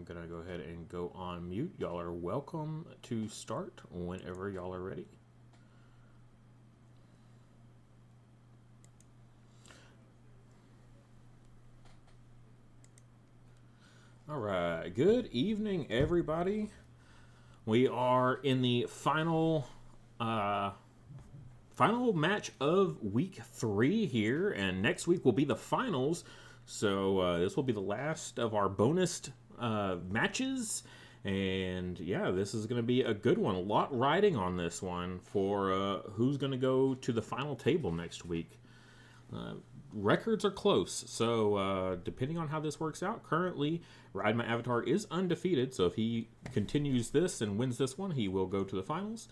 gonna go ahead and go on mute. Y'all are welcome to start whenever y'all are ready. All right, good evening, everybody. We are in the final match of week 3 here, and next week will be the finals. So this will be the last of our bonus matches, and yeah, this is going to be a good one. A lot riding on this one for who's going to go to the final table next week. Records are close, so depending on how this works out, currently Ride My Avatar is undefeated, so if he continues this and wins this one, he will go to the finals.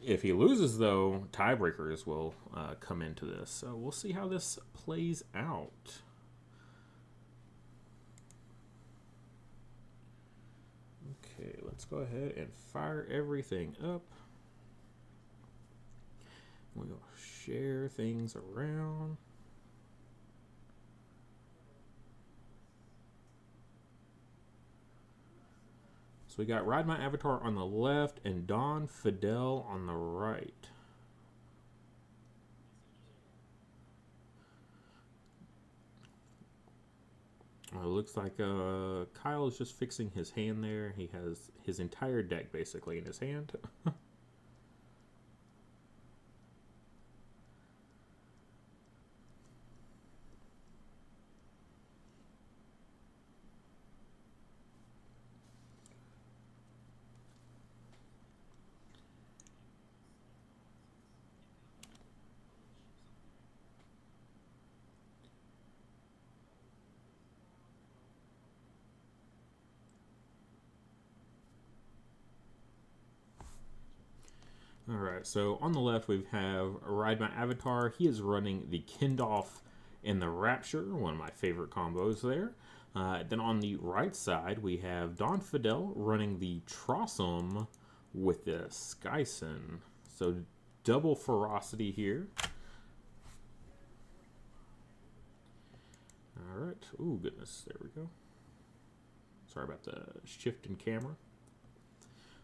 If he loses, though, tiebreakers will come into this, so we'll see how this plays out. Okay, let's go ahead and fire everything up. We'll share things around. So we got Ride My Avatar on the left and Don Fidel on the right. It looks like Kyle is just fixing his hand there. He has his entire deck basically in his hand. Alright, so on the left we have Ride My Avatar. He is running the Kindolf and the Rapture, one of my favorite combos there. Then on the right side we have Don Fidel running the Trossum with the Skyson. So double ferocity here. Alright, ooh goodness, there we go. Sorry about the shift in camera.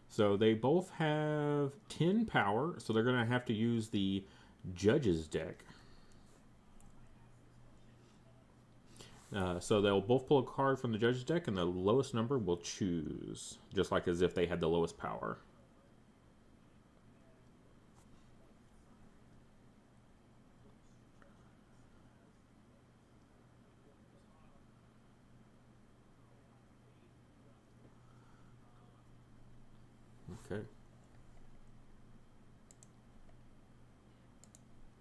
So they both have 10 power, so they're going to have to use the Judge's deck. So they'll both pull a card from the Judge's deck, and the lowest number will choose, just like as if they had the lowest power. Okay.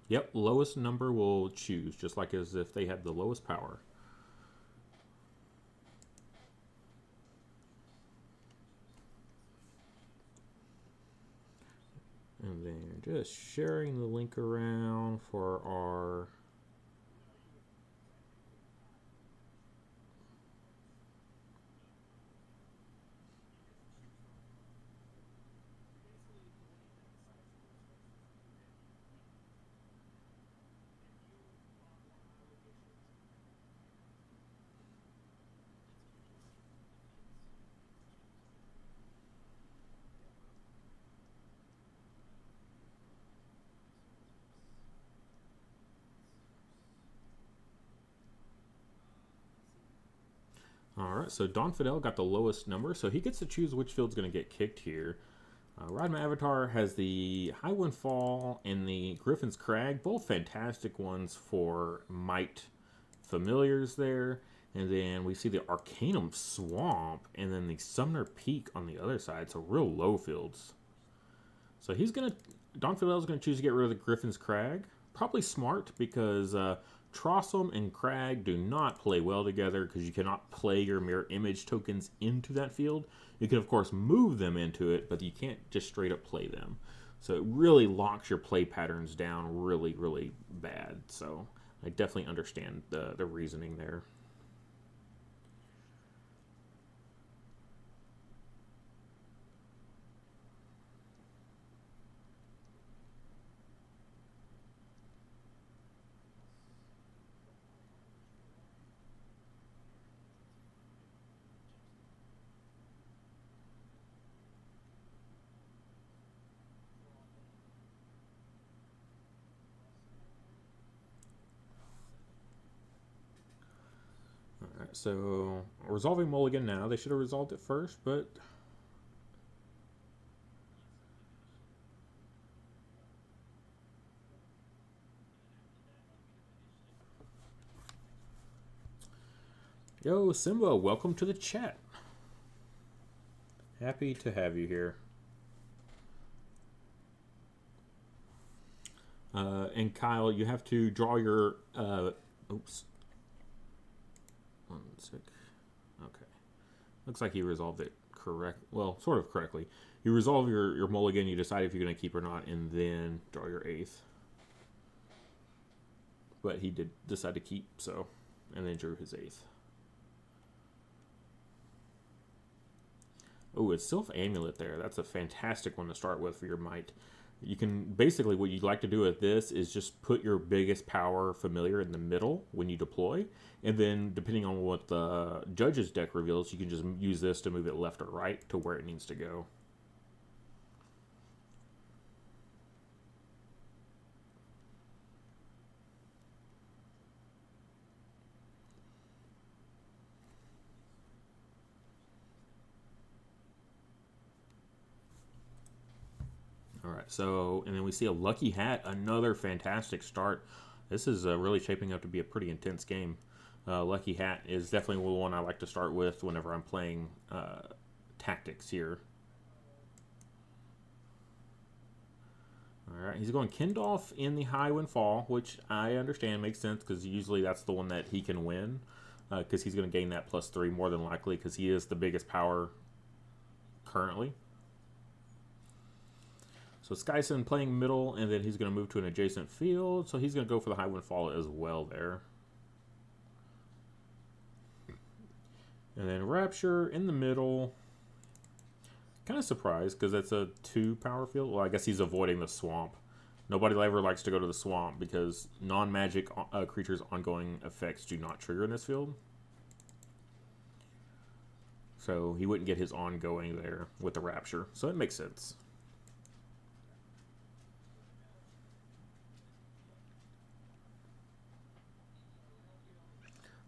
Yep, lowest number will choose, just like as if they had the lowest power. And then just sharing the link around for our Alright, so Don Fidel got the lowest number, so he gets to choose which field's going to get kicked here. Ride My Avatar has the High Windfall and the Griffin's Crag, both fantastic ones for Might familiars there. And then we see the Arcanum Swamp and then the Sumner Peak on the other side, so real low fields. So Don Fidel's going to choose to get rid of the Griffin's Crag. Probably smart because Trossum and Crag do not play well together because you cannot play your mirror image tokens into that field. You can, of course, move them into it, but you can't just straight up play them. So it really locks your play patterns down really, really bad. So I definitely understand the reasoning there. so resolving mulligan now. They should have resolved it first, but yo, Simba, welcome to the chat. Happy to have you here. And Kyle, you have to draw your oops. One sec. Okay. Looks like you resolved it correct. Well, sort of correctly. You resolve your mulligan, you decide if you're going to keep or not, and then draw your 8th. But he did decide to keep, so, and then drew his 8th. Oh, it's Sylph Amulet there. That's a fantastic one to start with for your might. You can, basically what you'd like to do with this is just put your biggest power familiar in the middle when you deploy. And then depending on what the judge's deck reveals, you can just use this to move it left or right to where it needs to go. All right, so, and then we see a Lucky Hat, another fantastic start. This is really shaping up to be a pretty intense game. Lucky Hat is definitely the one I like to start with whenever I'm playing tactics here. All right, he's going Kindolf in the High Wind Fall, which I understand makes sense because usually that's the one that he can win because he's going to gain that +3 more than likely because he is the biggest power currently. So Skyson playing middle, and then he's going to move to an adjacent field. So he's going to go for the High Wind Fall as well there. And then Rapture in the middle. Kind of surprised because that's a 2 power field. Well, I guess he's avoiding the swamp. Nobody ever likes to go to the swamp because non-magic creatures' ongoing effects do not trigger in this field. So he wouldn't get his ongoing there with the Rapture. So it makes sense.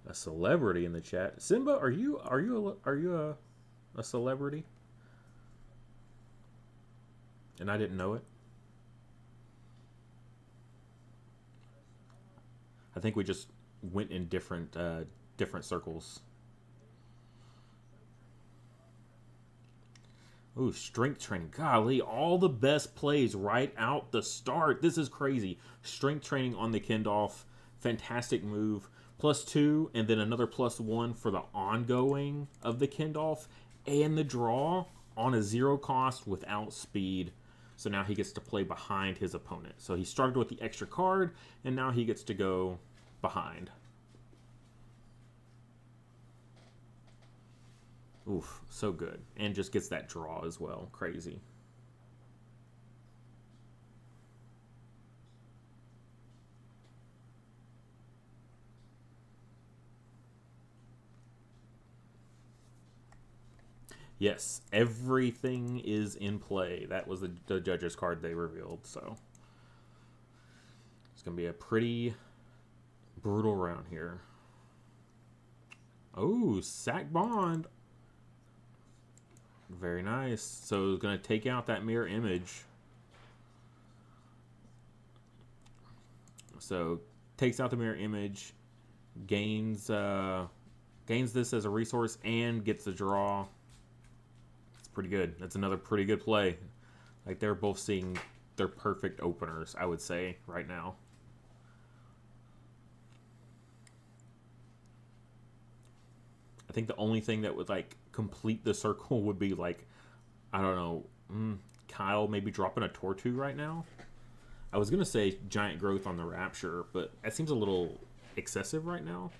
A celebrity in the chat. Simba, are you a celebrity? And I didn't know it. I think we just went in different circles. Ooh, strength training. Golly, all the best plays right out the start. This is crazy. Strength training on the Kindolf. Fantastic move. +2, and then another +1 for the ongoing of the Kindolf. And the draw on a 0 cost without speed. So now he gets to play behind his opponent. So he started with the extra card, and now he gets to go behind. Oof, so good. And just gets that draw as well. Crazy. Yes, everything is in play. That was the judge's card they revealed, so it's going to be a pretty brutal round here. Oh, sack bond. Very nice. So it's going to take out that mirror image. So takes out the mirror image, gains this as a resource, and gets the draw. Pretty good. That's another pretty good play. Like, they're both seeing their perfect openers, I would say, right now. I think the only thing that would, like, complete the circle would be, like, I don't know, Kyle maybe dropping a Tortu right now. I was going to say giant growth on the Rapture, but that seems a little excessive right now.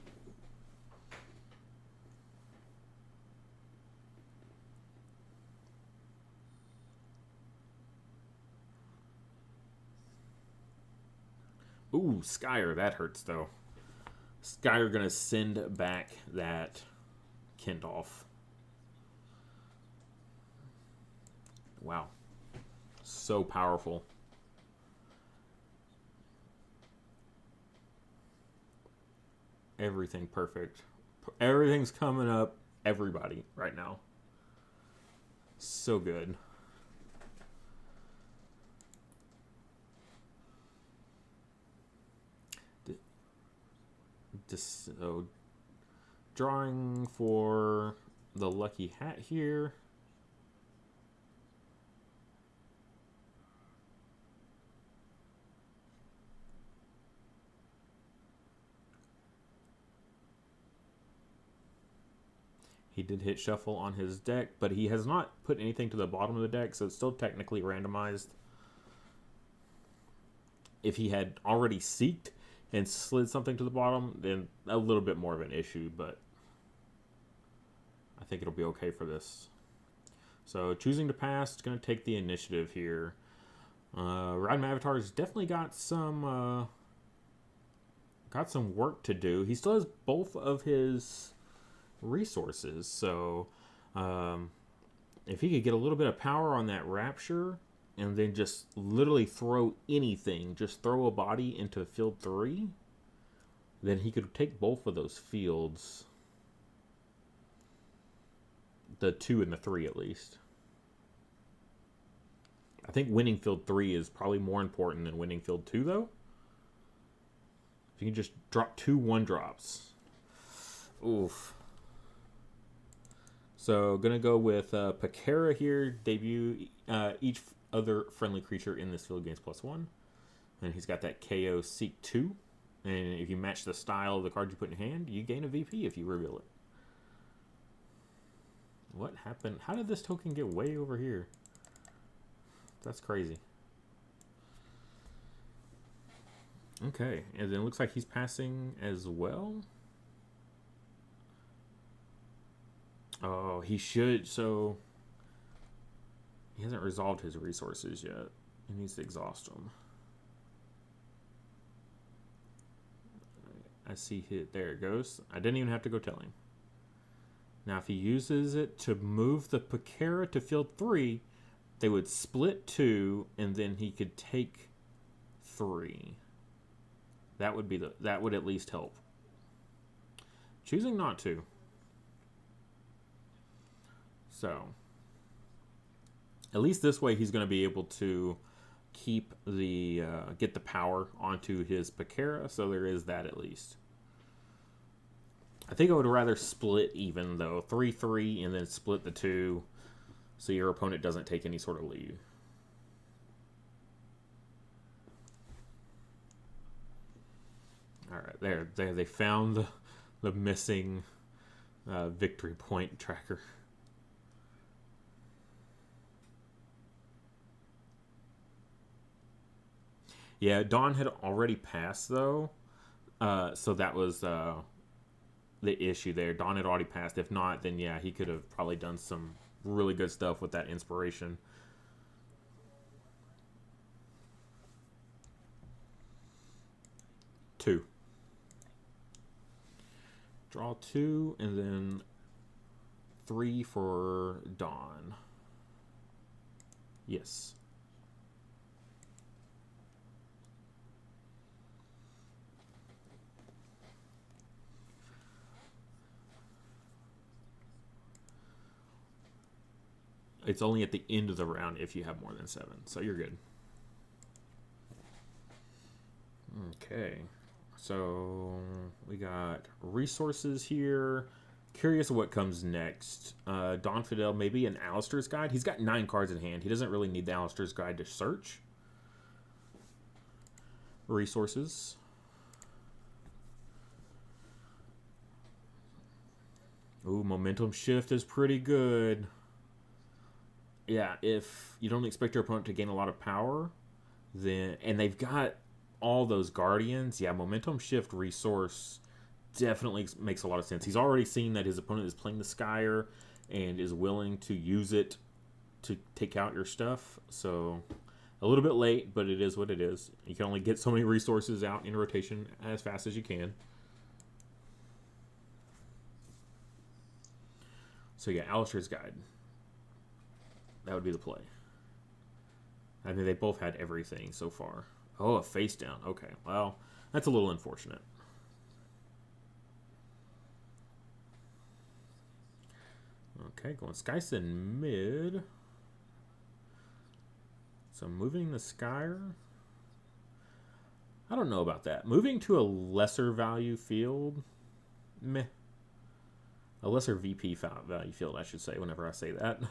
Ooh, Skyer, that hurts though. Skyer gonna send back that Kindolf. Wow. So powerful. Everything perfect. Everything's coming up. Everybody right now. So good. So, drawing for the lucky hat here. He did hit shuffle on his deck, but he has not put anything to the bottom of the deck, so it's still technically randomized. If he had already seeked and slid something to the bottom, then a little bit more of an issue, but I think it'll be okay for this. So choosing to pass is going to take the initiative here. Ride My Avatar's definitely got some work to do. He still has both of his resources, so if he could get a little bit of power on that Rapture and then just literally throw anything, just throw a body into field 3, then he could take both of those fields. The 2 and the 3 at least. I think winning field 3 is probably more important than winning field 2 though. If you can just drop 2 1-drops. Oof. So gonna go with Pakara here. Debut each other friendly creature in this field gains +1. And he's got that KO Seek 2. And if you match the style of the card you put in your hand, you gain a VP if you reveal it. What happened? How did this token get way over here? That's crazy. Okay, and then it looks like he's passing as well. Oh, he should. So he hasn't resolved his resources yet. He needs to exhaust them. I see it. There it goes. I didn't even have to go tell him. Now, if he uses it to move the Pakara to field 3, they would split 2, and then he could take 3. That would at least help. Choosing not to. So, at least this way he's going to be able to keep the get the power onto his Pakara, so there is that at least. I think I would rather split even though 3-3 and then split the 2 so your opponent doesn't take any sort of lead. All right, there they found the missing victory point tracker. Yeah, Dawn had already passed though, so that was the issue there. Dawn had already passed. If not, then yeah, he could have probably done some really good stuff with that inspiration. Two. Draw 2 and then 3 for Dawn. Yes. It's only at the end of the round if you have more than 7, so you're good. Okay, so we got resources here. Curious what comes next. Don Fidel, maybe an Alistair's Guide. He's got 9 cards in hand. He doesn't really need the Alistair's Guide to search. Resources. Ooh, Momentum Shift is pretty good. Yeah, if you don't expect your opponent to gain a lot of power, then and they've got all those Guardians, yeah, Momentum Shift resource definitely makes a lot of sense. He's already seen that his opponent is playing the Skyer and is willing to use it to take out your stuff. So a little bit late, but it is what it is. You can only get so many resources out in rotation as fast as you can. So yeah, Alistair's Guide. That would be the play. I mean, they both had everything so far. Oh, a face down. Okay, well, that's a little unfortunate. Okay, going Skyson mid. So moving the Skyer. I don't know about that. Moving to a lesser value field. Meh. A lesser VP value field, I should say, whenever I say that.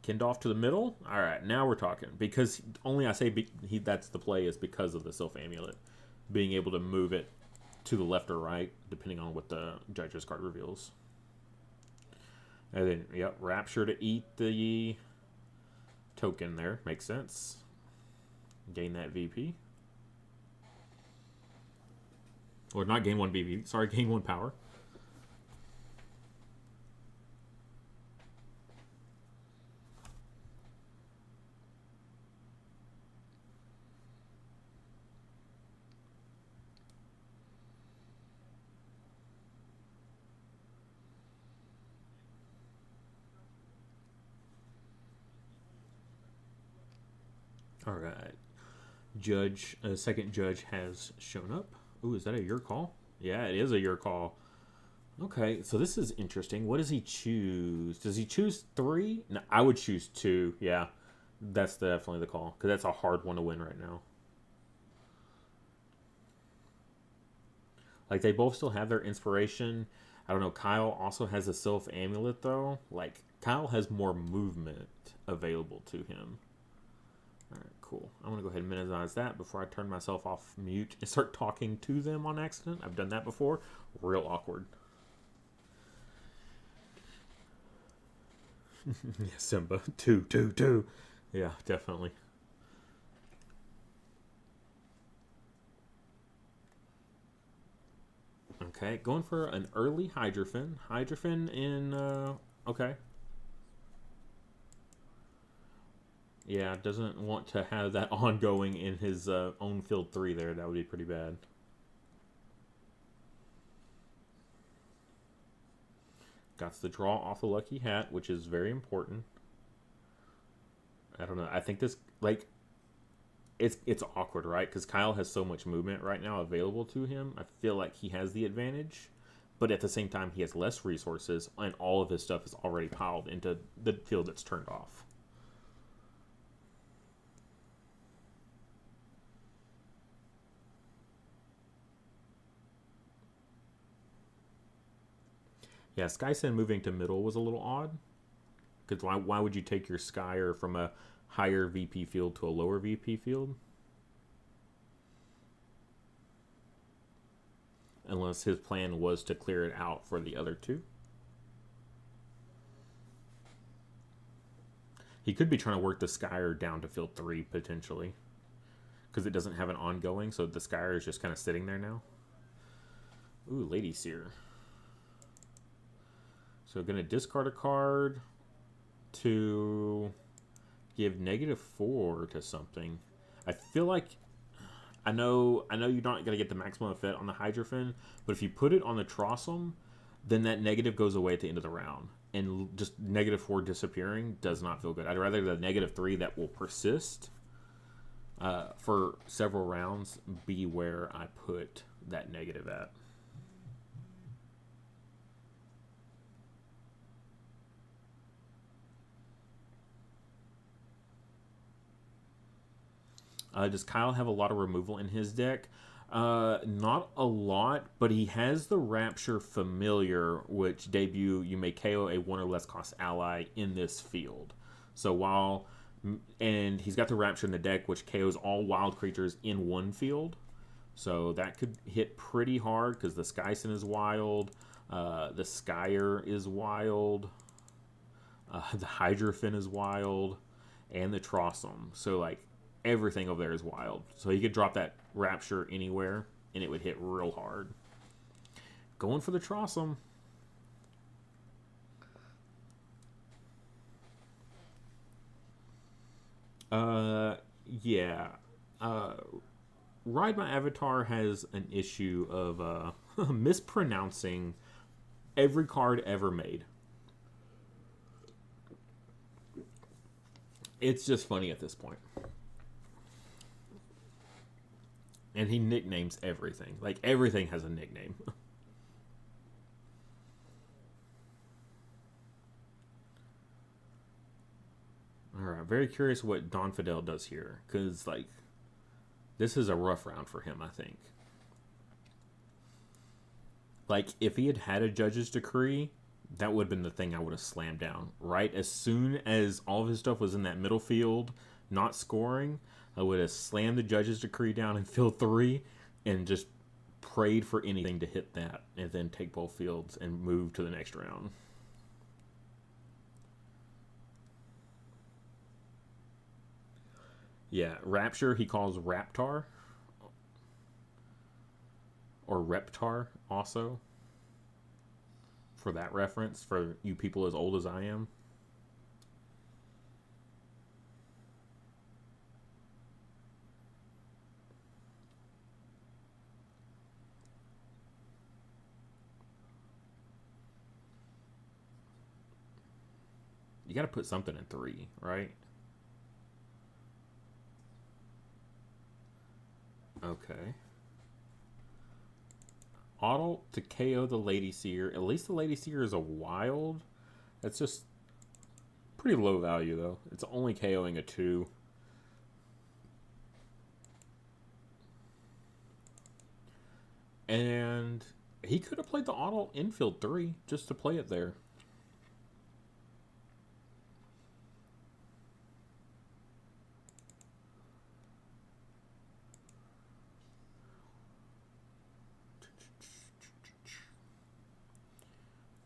Kindolf to the middle. All right, now we're talking. Because only I say that's the play is because of the Sylph Amulet. Being able to move it to the left or right, depending on what the Judge's card reveals. And then, yep, Rapture to eat the token there. Makes sense. Gain that VP. Or not gain 1 VP. Sorry, gain 1 power. All right. Judge, second judge has shown up. Ooh, is that a your call? Yeah, it is a your call. Okay, so this is interesting. What does he choose? Does he choose 3? No, I would choose 2. Yeah, that's definitely the call because that's a hard one to win right now. Like they both still have their inspiration. I don't know. Kyle also has a Sylph Amulet though. Like Kyle has more movement available to him. All right, cool. I'm going to go ahead and minimize that before I turn myself off mute and start talking to them on accident. I've done that before. Real awkward. Yeah, Simba. 2. Yeah, definitely. Okay, going for an early Hydrofen. Hydrofen in, okay. Yeah, doesn't want to have that ongoing in his own field 3 there. That would be pretty bad. Got the draw off a lucky hat, which is very important. I don't know. I think this, like, it's awkward, right? Because Kyle has so much movement right now available to him. I feel like he has the advantage. But at the same time, he has less resources, and all of his stuff is already piled into the field that's turned off. Yeah, Skysen moving to middle was a little odd. Because why would you take your Skyer from a higher VP field to a lower VP field? Unless his plan was to clear it out for the other 2. He could be trying to work the Skyer down to field 3, potentially. Because it doesn't have an ongoing, so the Skyer is just kind of sitting there now. Ooh, Lady Seer. So going to discard a card to give -4 to something. I feel like I know you're not going to get the maximum effect on the Hydrofen, but if you put it on the Trossum, then that negative goes away at the end of the round. And just -4 disappearing does not feel good. I'd rather the -3 that will persist for several rounds be where I put that negative at. Does Kyle have a lot of removal in his deck? Not a lot, but he has the Rapture Familiar, which debut you may KO a 1 or less cost ally in this field. So and he's got the Rapture in the deck, which KOs all wild creatures in 1 field. So that could hit pretty hard because the Skyson is wild, the Skyer is wild, the Hydrofen is wild, and the Trossum. So like everything over there is wild. So he could drop that Rapture anywhere, and it would hit real hard. Going for the Trossum. Yeah. Ride My Avatar has an issue of mispronouncing every card ever made. It's just funny at this point. And he nicknames everything. Like, everything has a nickname. Very curious what Don Fidel does here, because like this is a rough round for him, I think. Like if he had had a judge's decree, that would have been the thing I would have slammed down. Right as soon as all of his stuff was in that middle field, not scoring, I would have slammed the judge's decree down in field 3 and just prayed for anything to hit that, and then take both fields and move to the next round. Yeah, Rapture he calls Raptar or Reptar also, for that reference for you people as old as I am. You got to put something in 3, right? Okay. Auto to KO the Lady Seer. At least the Lady Seer is a wild. That's just pretty low value, though. It's only KOing a 2. And he could have played the auto infield 3 just to play it there.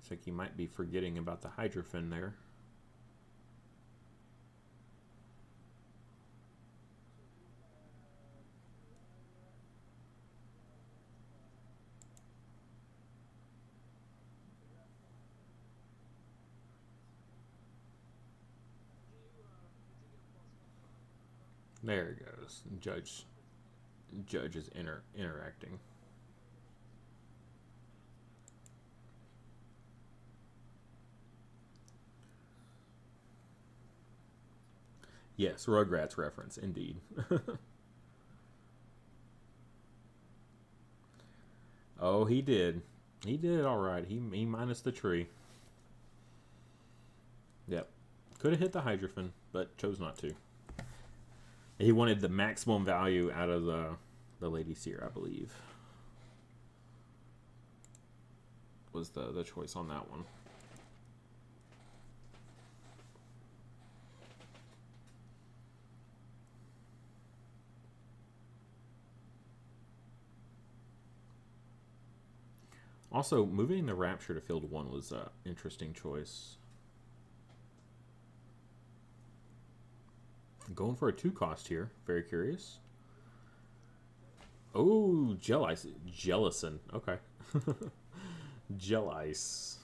Looks like he might be forgetting about the Hydrofen there. There it goes. Judge is interacting. Yes, Rugrats reference, indeed. Oh, he did. He did all right. He minus the tree. Yep. Could have hit the Hydrofen, but chose not to. He wanted the maximum value out of the Lady Seer, I believe. Was the choice on that one. Also, moving the Rapture to field 1 was an interesting choice. Going for a 2 cost here. Very curious. Oh, Gel Ice. Jellison. Okay. Gel Ice.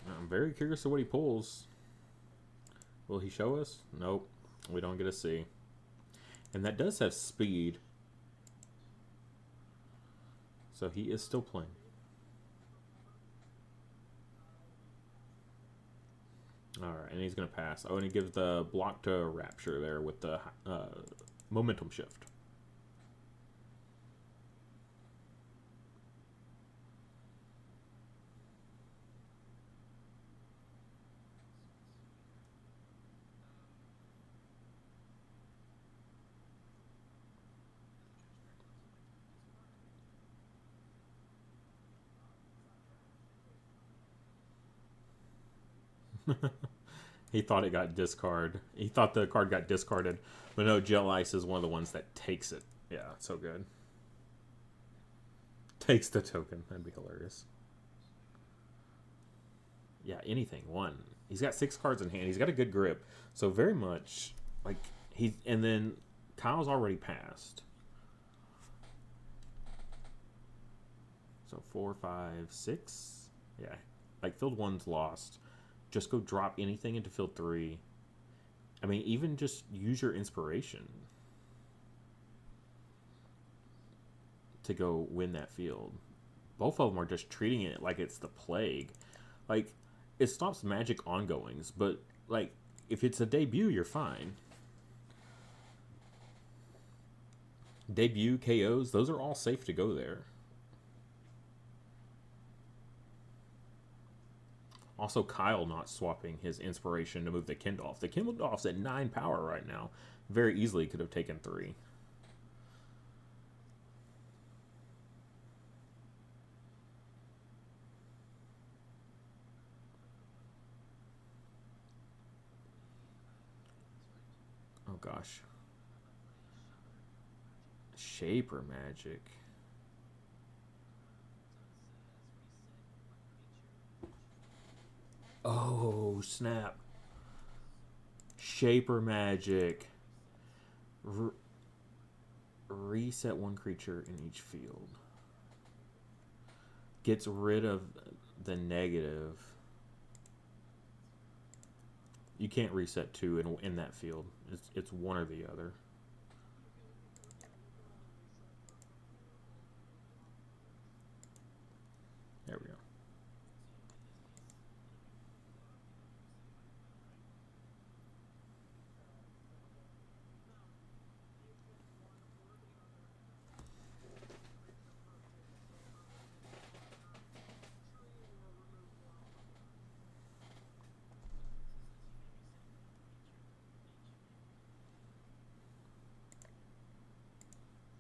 I'm very curious to what he pulls. Will he show us? Nope. We don't get to see. And that does have speed. So he is still playing. Alright, and he's going to pass. Oh, and he gives the block to Rapture there with the momentum shift. He thought it got discarded. He thought the card got discarded. But no, Gel Ice is one of the ones that takes it. Yeah, so good. Takes the token. That'd be hilarious. Yeah, anything. 1. He's got 6 cards in hand. He's got a good grip. So very much like he. And then Kyle's already passed. So 4, 5, 6. Yeah, like field 1's lost. Just go drop anything into field 3. I mean, even just use your inspiration to go win that field. Both of them are just treating it like it's the plague. Like, it stops magic ongoings, but like if it's a debut, you're fine. Debut KOs, those are all safe to go there. Also, Kyle not swapping his inspiration to move the Kindolf. The Kindolf's at 9 power right now. Very easily could have taken 3. Oh gosh. Shaper Magic. Oh, snap. Shaper Magic. Reset one creature in each field. Gets rid of the negative. You can't reset 2 in that field. It's one or the other. There we go.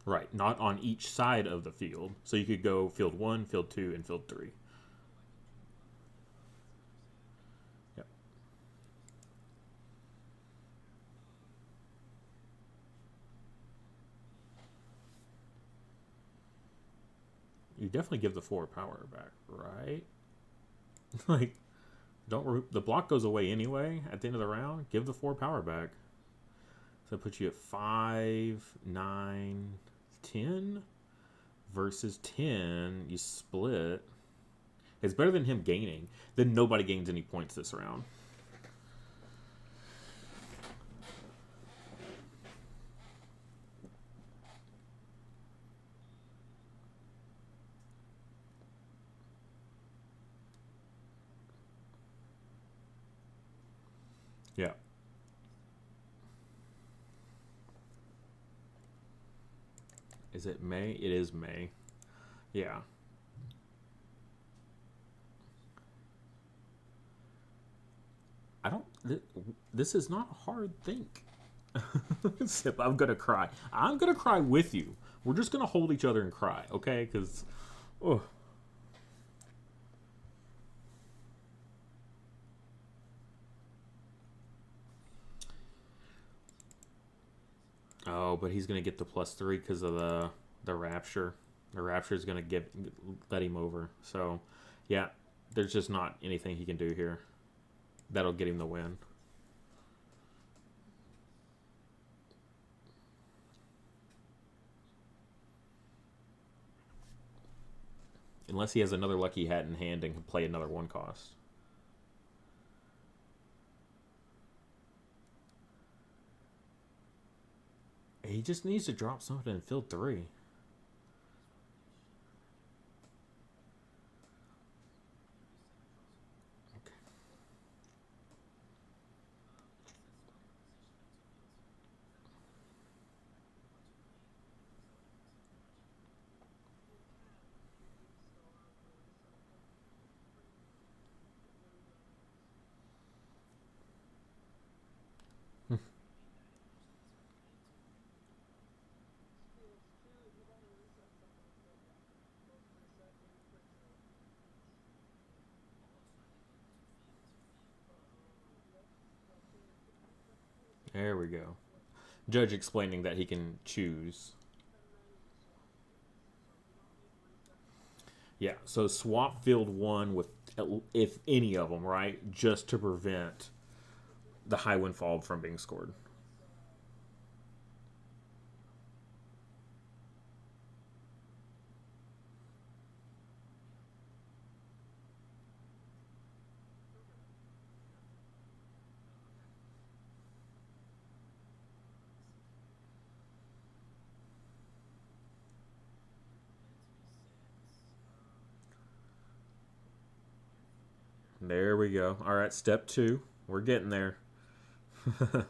Right, not on each side of the field. So you could go field 1, field 2, and field 3. Yep. You definitely give the 4 power back, right? Like, don't the block goes away anyway at the end of the round. Give the 4 power back. So that puts you at 5, 9, 10 versus 10. You split. It's better than him gaining. Then nobody gains any points this round. Yeah. Is it May? It is May. Yeah. I don't. This is not a hard think. Sip, I'm gonna cry. I'm gonna cry with you. We're just gonna hold each other and cry, okay? Because, oh, oh, but he's gonna get the +3 because of the rapture. The rapture is gonna let him over. So, yeah, there's just not anything he can do here that'll get him the win. Unless he has another lucky hat in hand and can play another 1 cost. He just needs to drop something in field 3. Okay. There we go. Judge explaining that he can choose. Yeah, so swap field 1 with, if any of them, right? Just to prevent the high windfall from being scored. There we go. All right, step 2. We're getting there. All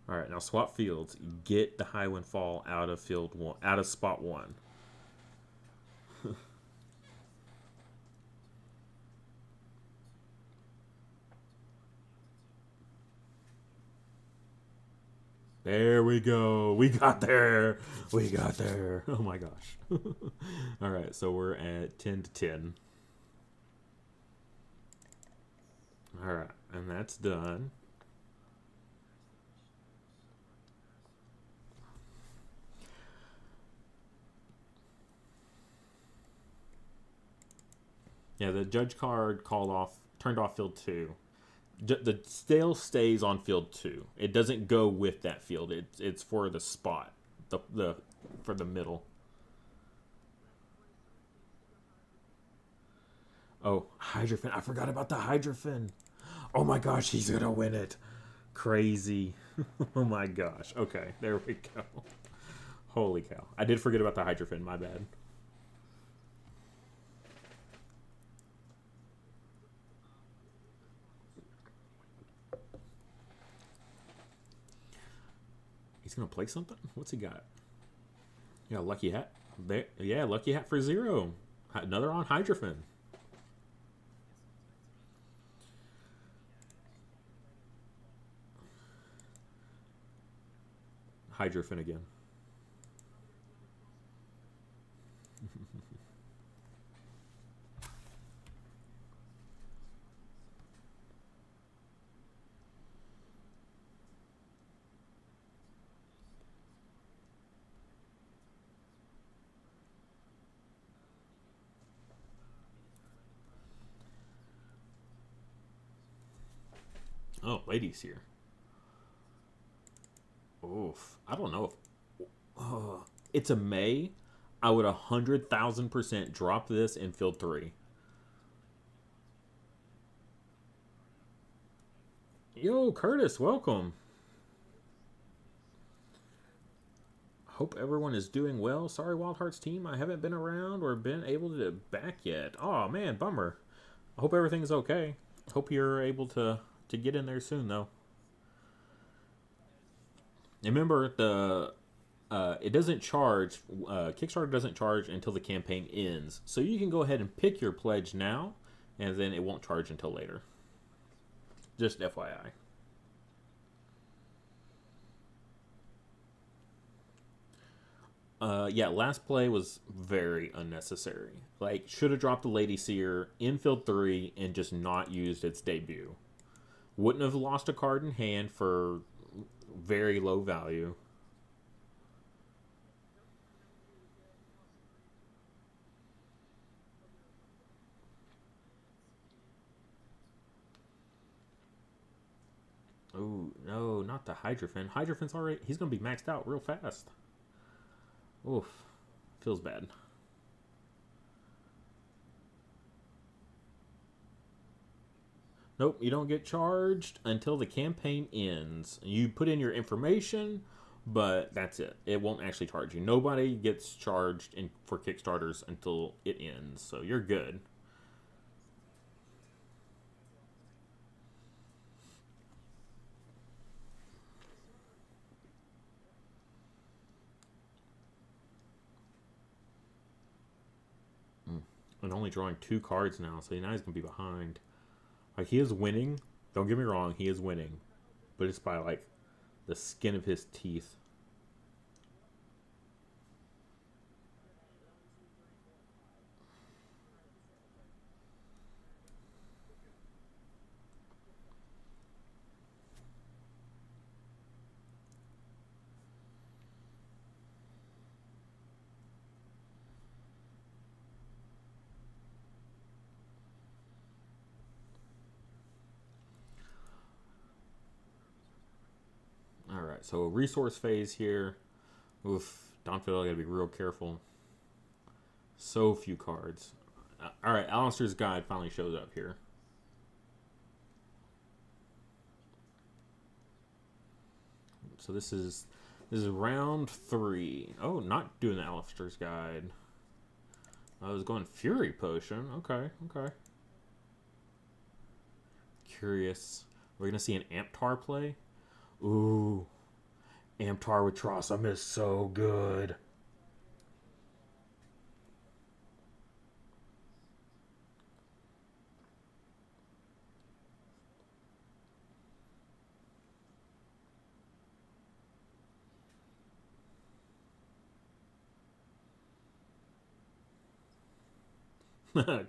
right, now swap fields. Get the high wind fall out of field 1, out of spot 1. There we go. We got there. We got there. Oh my gosh. All right, so we're at 10 to 10. All right, and that's done. Yeah, the judge card turned off field 2. The still stays on field 2. It doesn't go with that field. It's for the spot, the for the middle. Oh, Hydrofen. I forgot about the Hydrofen. Oh my gosh, he's gonna win it. Crazy. Oh my gosh. Okay, there we go. Holy cow. I did forget about the Hydrofen. My bad. He's gonna play something? What's he got? Yeah, lucky hat. There, yeah, lucky hat for 0. Another on Hydrofen. Hydrofen again. Oh, ladies here. Oof. I don't know if it's a May. I would 100,000% drop this in field 3. Yo, Curtis, welcome. Hope everyone is doing well. Sorry, Wildhearts team, I haven't been around or been able to back yet. Oh man, bummer. I hope everything's okay. Hope you're able to get in there soon though. Remember the it doesn't charge. Kickstarter doesn't charge until the campaign ends, so you can go ahead and pick your pledge now, and then it won't charge until later. Just FYI. Yeah, last play was very unnecessary. Like, should have dropped the Lady Seer in field 3 and just not used its debut. Wouldn't have lost a card in hand for very low value. Oh, no, not the Hydrofen. Hydrofen's already... He's going to be maxed out real fast. Oof. Feels bad. Nope, you don't get charged until the campaign ends. You put in your information, but that's it. It won't actually charge you. Nobody gets charged for Kickstarters until it ends, so you're good. And only drawing 2 cards now, so now he's going to be behind. Like, he is winning. Don't get me wrong, he is winning. But it's by, like, the skin of his teeth. Alright, so a resource phase here. Oof, Donfield gotta be real careful. So few cards. Alright, Alistair's Guide finally shows up here. So this is round 3. Oh, not doing the Alistair's Guide. I was going Fury Potion. Okay, okay. curious. We're going to see an Amptar play. Ooh. Amptar with Trossum is so good.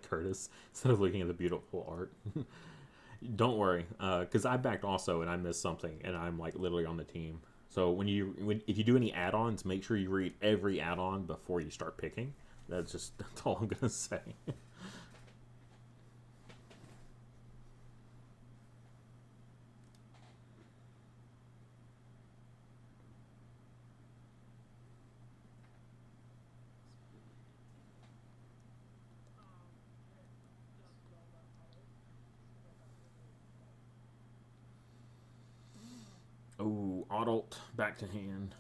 Curtis, instead of looking at the beautiful art. Don't worry, because I backed also and I missed something, and I'm like literally on the team. So if you do any add-ons, make sure you read every add-on before you start picking. That's all I'm gonna say. Oh, adult back to hand.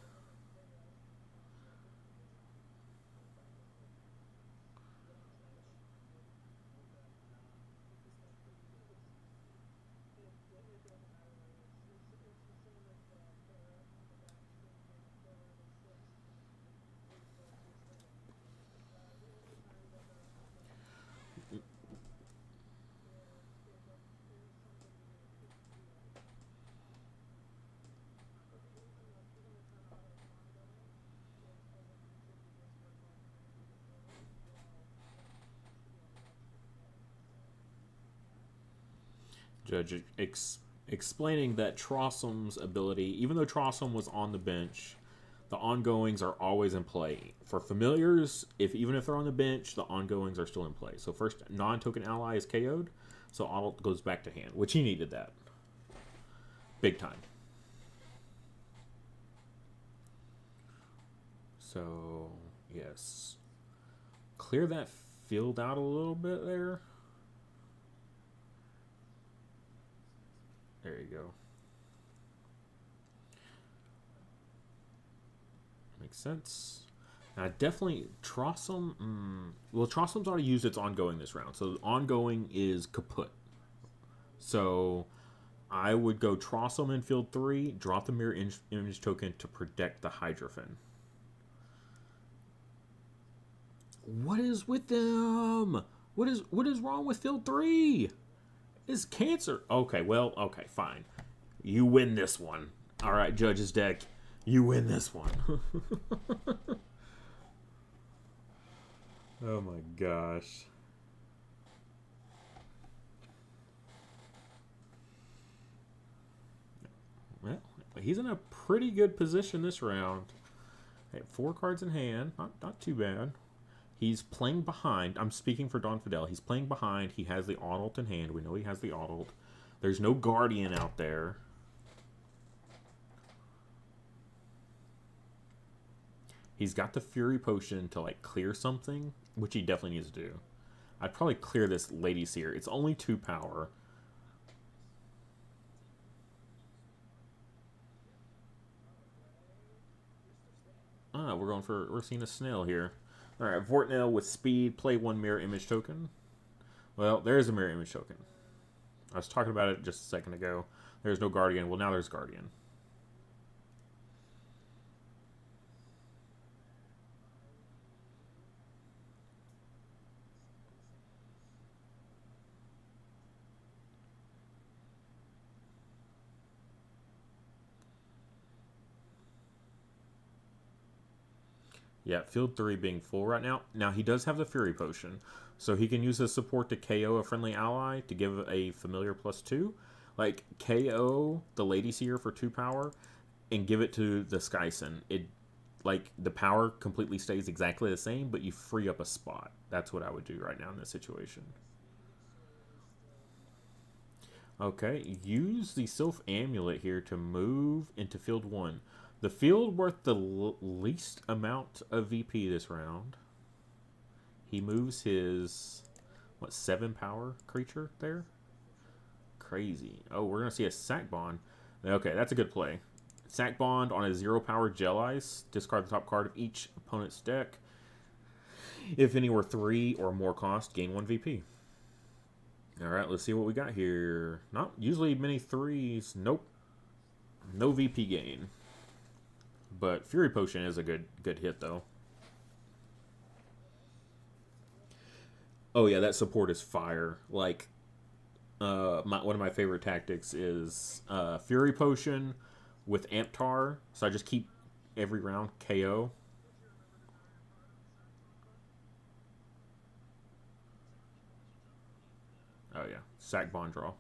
Judge explaining that Trossum's ability, even though Trossum was on the bench, the ongoings are always in play. For familiars, even if they're on the bench, the ongoings are still in play. So first non-token ally is KO'd, so adult goes back to hand, which he needed that. Big time. So, yes. Clear that field out a little bit there. There you go. Makes sense. Now, definitely, Trossum... well, Trossum's already used its ongoing this round, so ongoing is kaput. So, I would go Trossum in field 3, drop the mirror image token to protect the Hydrofen. What is with them? What is wrong with field 3? It's cancer. Okay, well, okay, fine. You win this one. All right, Judge's deck. You win this one. Oh my gosh. Well, he's in a pretty good position this round. Hey, 4 cards in hand. Not too bad. He's playing behind. I'm speaking for Don Fidel. He's playing behind. He has the adult in hand. We know he has the adult. There's no Guardian out there. He's got the Fury Potion to like clear something, which he definitely needs to do. I'd probably clear this Lady Seer. It's only 2 power. We're seeing a snail here. Alright, Vortnail with speed, play 1 mirror image token. Well, there's a mirror image token. I was talking about it just a second ago. There's no Guardian. Well, now there's Guardian. Yeah, field 3 being full right now. Now, he does have the Fury Potion, so he can use his support to KO a friendly ally to give a familiar +2. Like, KO the Lady Seer for 2 power and give it to the Skyson. Like, the power completely stays exactly the same, but you free up a spot. That's what I would do right now in this situation. Okay, use the Sylph Amulet here to move into field 1. The field worth the least amount of VP this round. He moves his, 7 power creature there? Crazy. Oh, we're going to see a Sack Bond. Okay, that's a good play. Sack Bond on a 0 power Gel Ice. Discard the top card of each opponent's deck. If any were 3 or more cost, gain 1 VP. All right, let's see what we got here. Not usually many threes. Nope. No VP gain. But Fury Potion is a good hit, though. Oh, yeah, that support is fire. Like, one of my favorite tactics is Fury Potion with Amptar. So I just keep every round KO. Oh, yeah. Sack Bond Draw.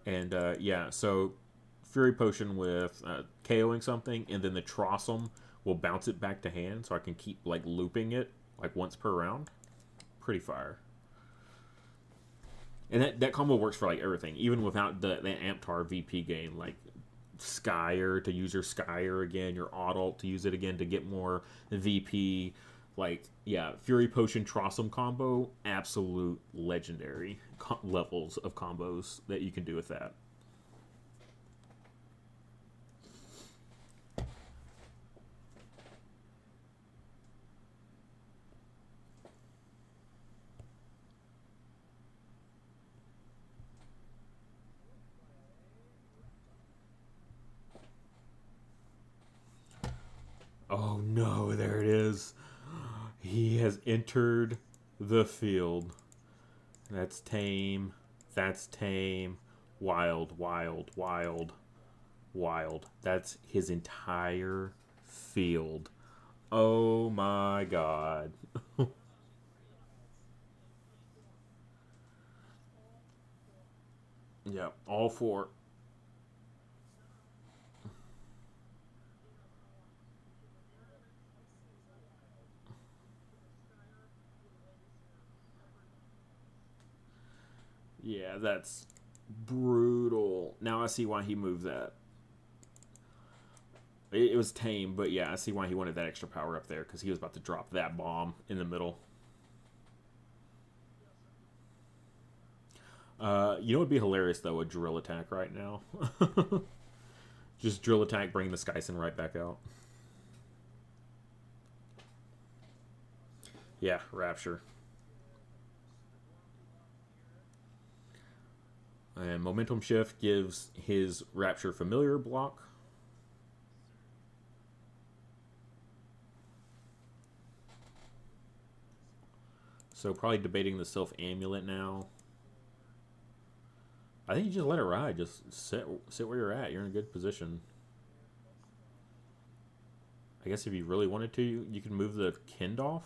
And, yeah, so Fury Potion with KOing something, and then the Trossum will bounce it back to hand, so I can keep, like, looping it, like, once per round. Pretty fire. And that combo works for, like, everything, even without the Amptar VP gain, like, Skyer to use your Skyer again, your Adult to use it again to get more VP. Like, yeah, Fury Potion Trossum combo, absolute legendary levels of combos that you can do with that. Oh no, there it is. He has entered the field. That's tame. That's tame. Wild, wild, wild, wild. That's his entire field. Oh my god. Yep, all four. Yeah, that's brutal. Now I see why he moved that. It was tame, but yeah, I see why he wanted that extra power up there because he was about to drop that bomb in the middle. You know what would be hilarious though? A drill attack right now. Just drill attack, bring the Skyson right back out. Yeah, Rapture. And Momentum Shift gives his Rapture Familiar block. So probably debating the Self Amulet now. I think you just let it ride. Just sit where you're at. You're in a good position. I guess if you really wanted to, you could move the Kindolf.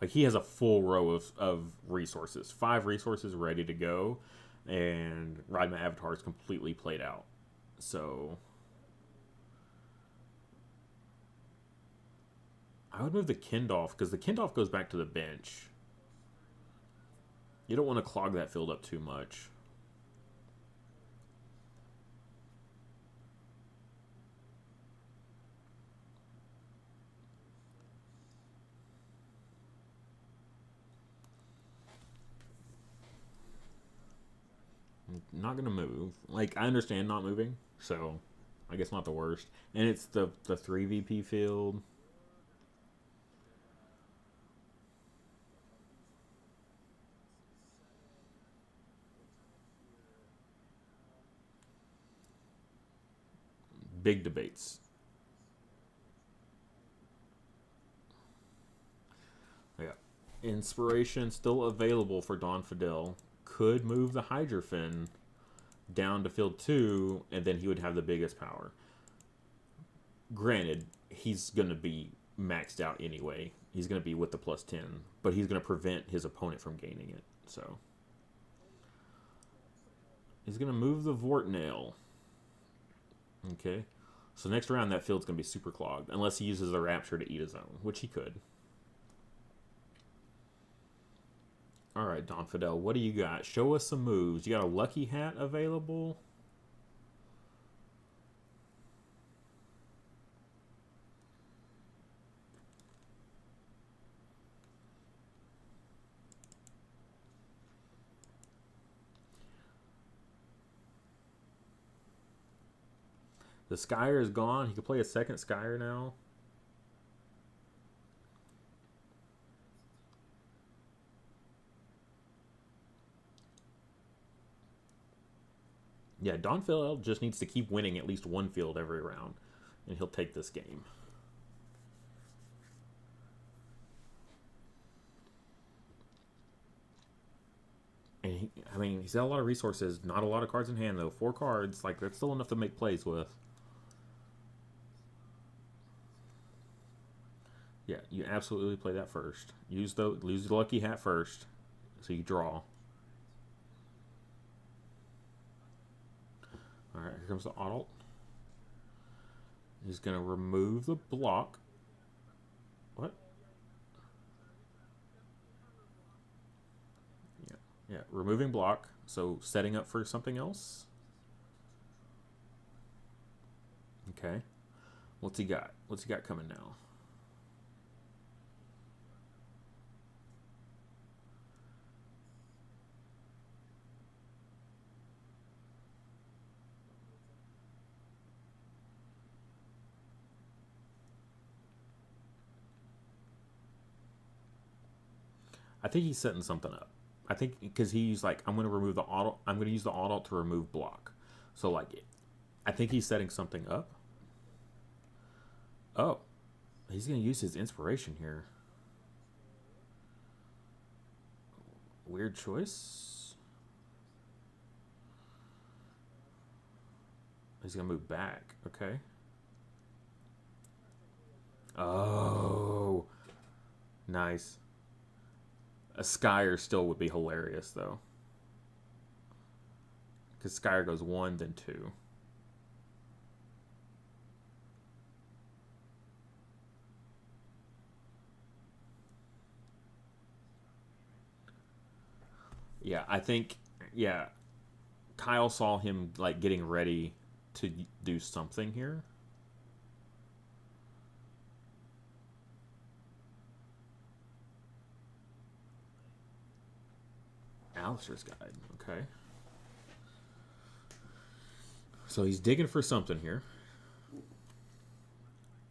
Like he has a full row of resources, 5 resources ready to go, and Ride My Avatar is completely played out. So I would move the Kindolf because the Kindolf goes back to the bench. You don't want to clog that field up too much. Not gonna move. Like I understand not moving, so I guess not the worst. And it's the 3 VP field. Big debates. Yeah. Inspiration still available for Don Fidel. Could move the Hydrofen down to field 2, and then he would have the biggest power. Granted, he's going to be maxed out anyway. He's going to be with the +10, but he's going to prevent his opponent from gaining it. So he's going to move the Vortnail. Okay. So next round, that field's going to be super clogged, unless he uses the Rapture to eat his own, which he could. All right, Don Fidel, what do you got? Show us some moves. You got a Lucky Hat available? The Skyer is gone. He can play a second Skyer now. Yeah, Don Phil just needs to keep winning at least one field every round, and he'll take this game. And I mean, he's got a lot of resources, not a lot of cards in hand though. 4 cards, like that's still enough to make plays with. Yeah, you absolutely play that first. Use the lucky hat first, so you draw. All right, here comes the adult. He's gonna remove the block. What? Yeah, yeah, removing block. So setting up for something else. Okay. What's he got? What's he got coming now? I think he's setting something up. I think because he's like, I'm going to remove the auto. I'm going to use the auto to remove block. So like, I think he's setting something up. Oh, he's going to use his inspiration here. Weird choice. He's going to move back. Okay. Oh, nice. A Skyer still would be hilarious though, because Skyer goes 1, then 2. Yeah, I think. Yeah, Kyle saw him like getting ready to do something here. Alistair's guide. Okay. So he's digging for something here.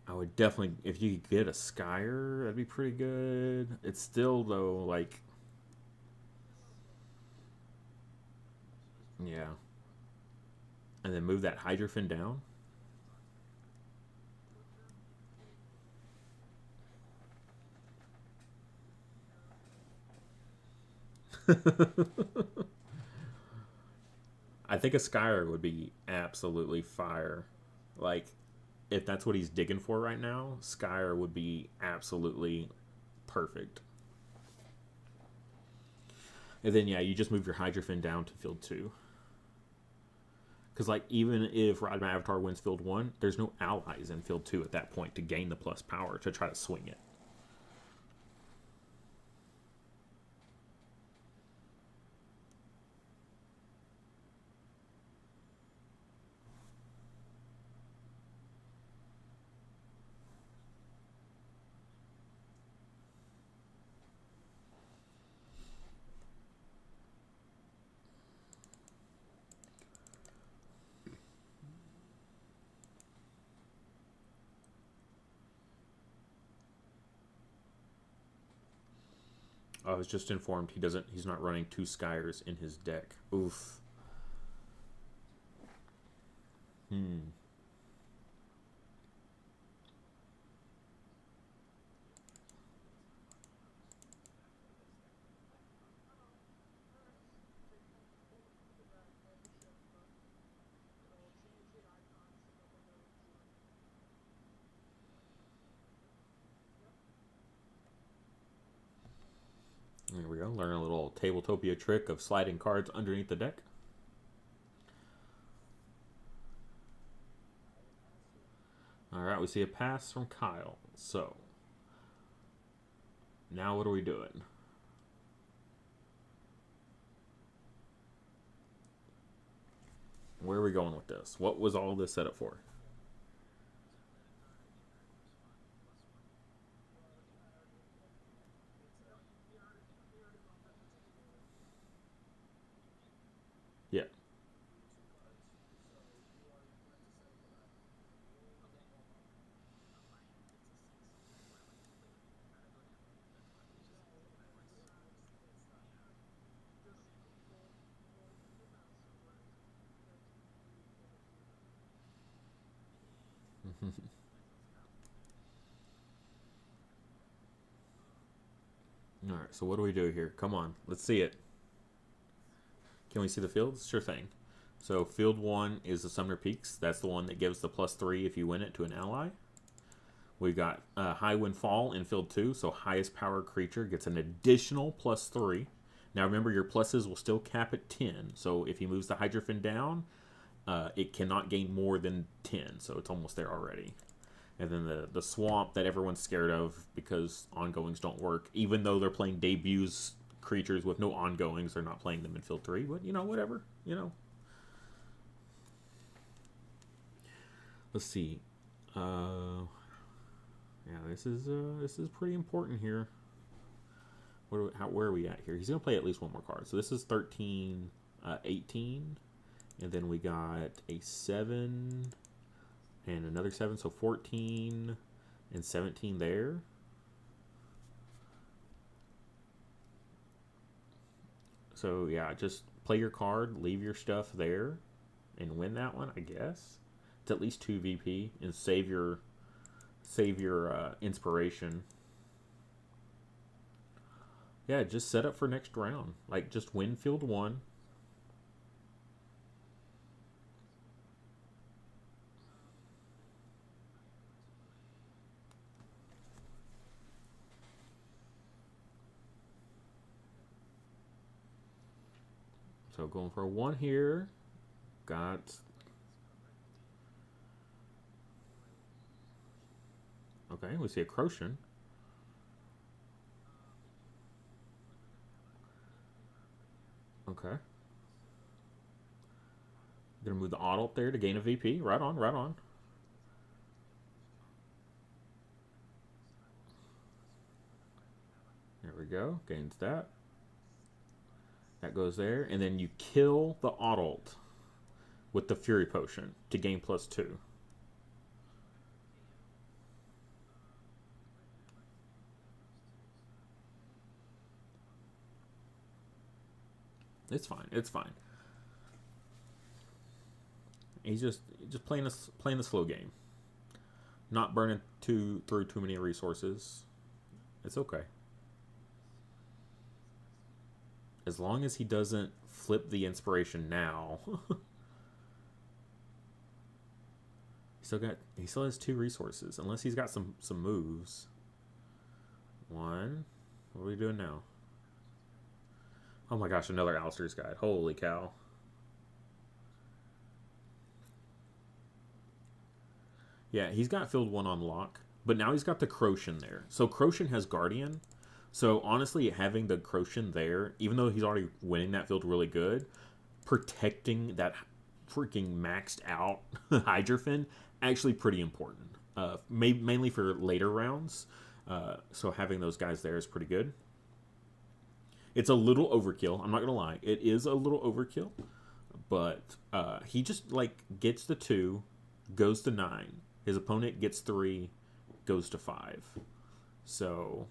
I would definitely, if you could get a Skyer, that'd be pretty good. It's still though like, yeah, and then move that Hydrophyn down. I think a Skyer would be absolutely fire. Like, if that's what he's digging for right now, Skyer would be absolutely perfect. And then yeah, you just move your Hydrophyn down to field 2. Because like even if Ride My Avatar wins field 1, there's no allies in field 2 at that point to gain the plus power to try to swing it. I was just informed he's not running 2 Skyers in his deck. Oof. Hmm. There we go. Learn a little Tabletopia trick of sliding cards underneath the deck. Alright, we see a pass from Kyle. So, now what are we doing? Where are we going with this? What was all this set up for? Yeah. All right, so what do we do here? Come on, let's see it. Can we see the fields? Sure thing. So field 1 is the Summoner Peaks. That's the one that gives the +3 if you win it to an ally. We got High Wind Fall in field 2, so highest power creature gets an additional +3. Now remember, your pluses will still cap at 10, so if he moves the Hydrophant down, it cannot gain more than 10, so it's almost there already. And then the Swamp that everyone's scared of because ongoings don't work, even though they're playing debuts creatures with no ongoings, they're not playing them in field 3, but, you know, whatever, you know. Let's see. Yeah, this is pretty important here. Where are we at here? He's gonna play at least one more card. So this is 13, 18, and then we got a 7 and another 7, so 14 and 17 there. So yeah, just play your card, leave your stuff there, and win that one, I guess. It's at least 2 VP, and save your inspiration. Yeah, just set up for next round. Like, just win field 1. So going for a 1 here. Got... Okay, we see a Crochin. Okay. Gonna move the auto up there to gain a VP. Right on, right on. There we go. Gains that. That goes there. And then you kill the Adult with the Fury Potion to gain +2. It's fine. It's fine. He's just playing the slow game, not burning through too many resources. It's okay. As long as he doesn't flip the inspiration now. He still has 2 resources, unless he's got some moves. 1. What are we doing now? Oh my gosh, another Alistair's Guide. Holy cow. Yeah, he's got field 1 on lock, but now he's got the Crochin there. So Crochin has Guardian. So honestly, having the Crochin there, even though he's already winning that field really good, protecting that freaking maxed out Hydrophant, actually pretty important. Mainly for later rounds. So having those guys there is pretty good. It's a little overkill. I'm not gonna lie. It is a little overkill, but he just like gets the 2, goes to 9. His opponent gets 3, goes to 5. So,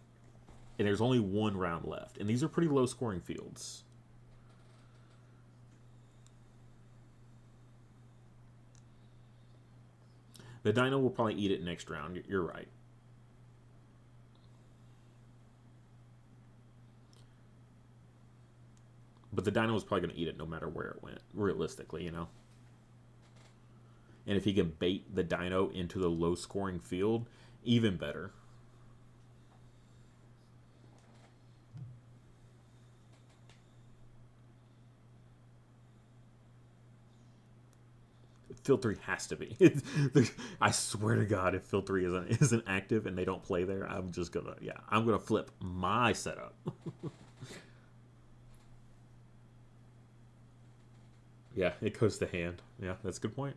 and there's only 1 round left, and these are pretty low scoring fields. The Dino will probably eat it next round. You're right. But the Dino was probably going to eat it no matter where it went, realistically, you know? And if he can bait the Dino into the low-scoring field, even better. Field 3 has to be. I swear to God, if Field 3 isn't active and they don't play there, I'm just going to, yeah, I'm going to flip my setup. Yeah, it goes to hand. Yeah, that's a good point.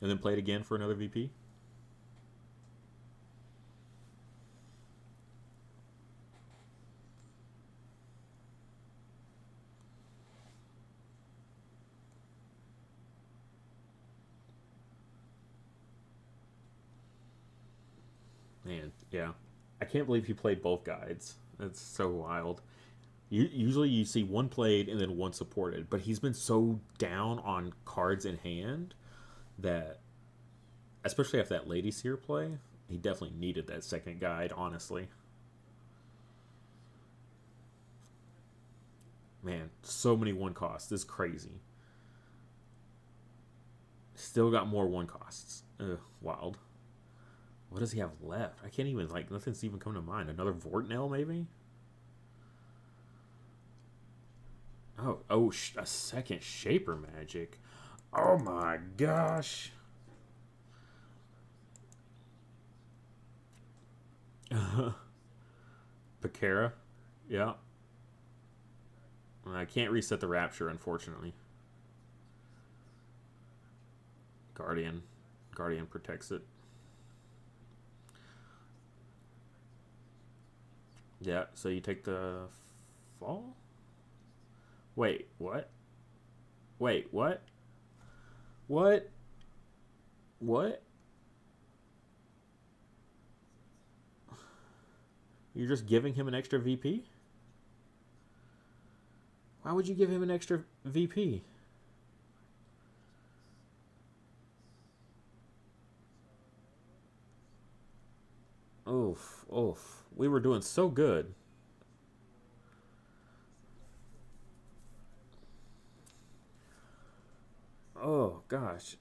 And then play it again for another VP. Man, yeah. I can't believe he played both guides. That's so wild. Usually you see one played and then one supported, but he's been so down on cards in hand that Especially after that Lady Seer play. He definitely needed that second guide, honestly. Man, so many one costs. This is crazy. Still got more one costs. Ugh, wild. What does he have left? I can't even, like, nothing's even come to mind. Another Vortnell, maybe? Oh, a second Shaper Magic. Oh my gosh. Pakara. Yeah. I can't reset the Rapture, unfortunately. Guardian. Guardian protects it. Yeah, so you take the fall? Wait, what? Wait, what? What? What? You're just giving him an extra VP? Why would you give him an extra VP? Oof, oof. We were doing so good. Oh, gosh.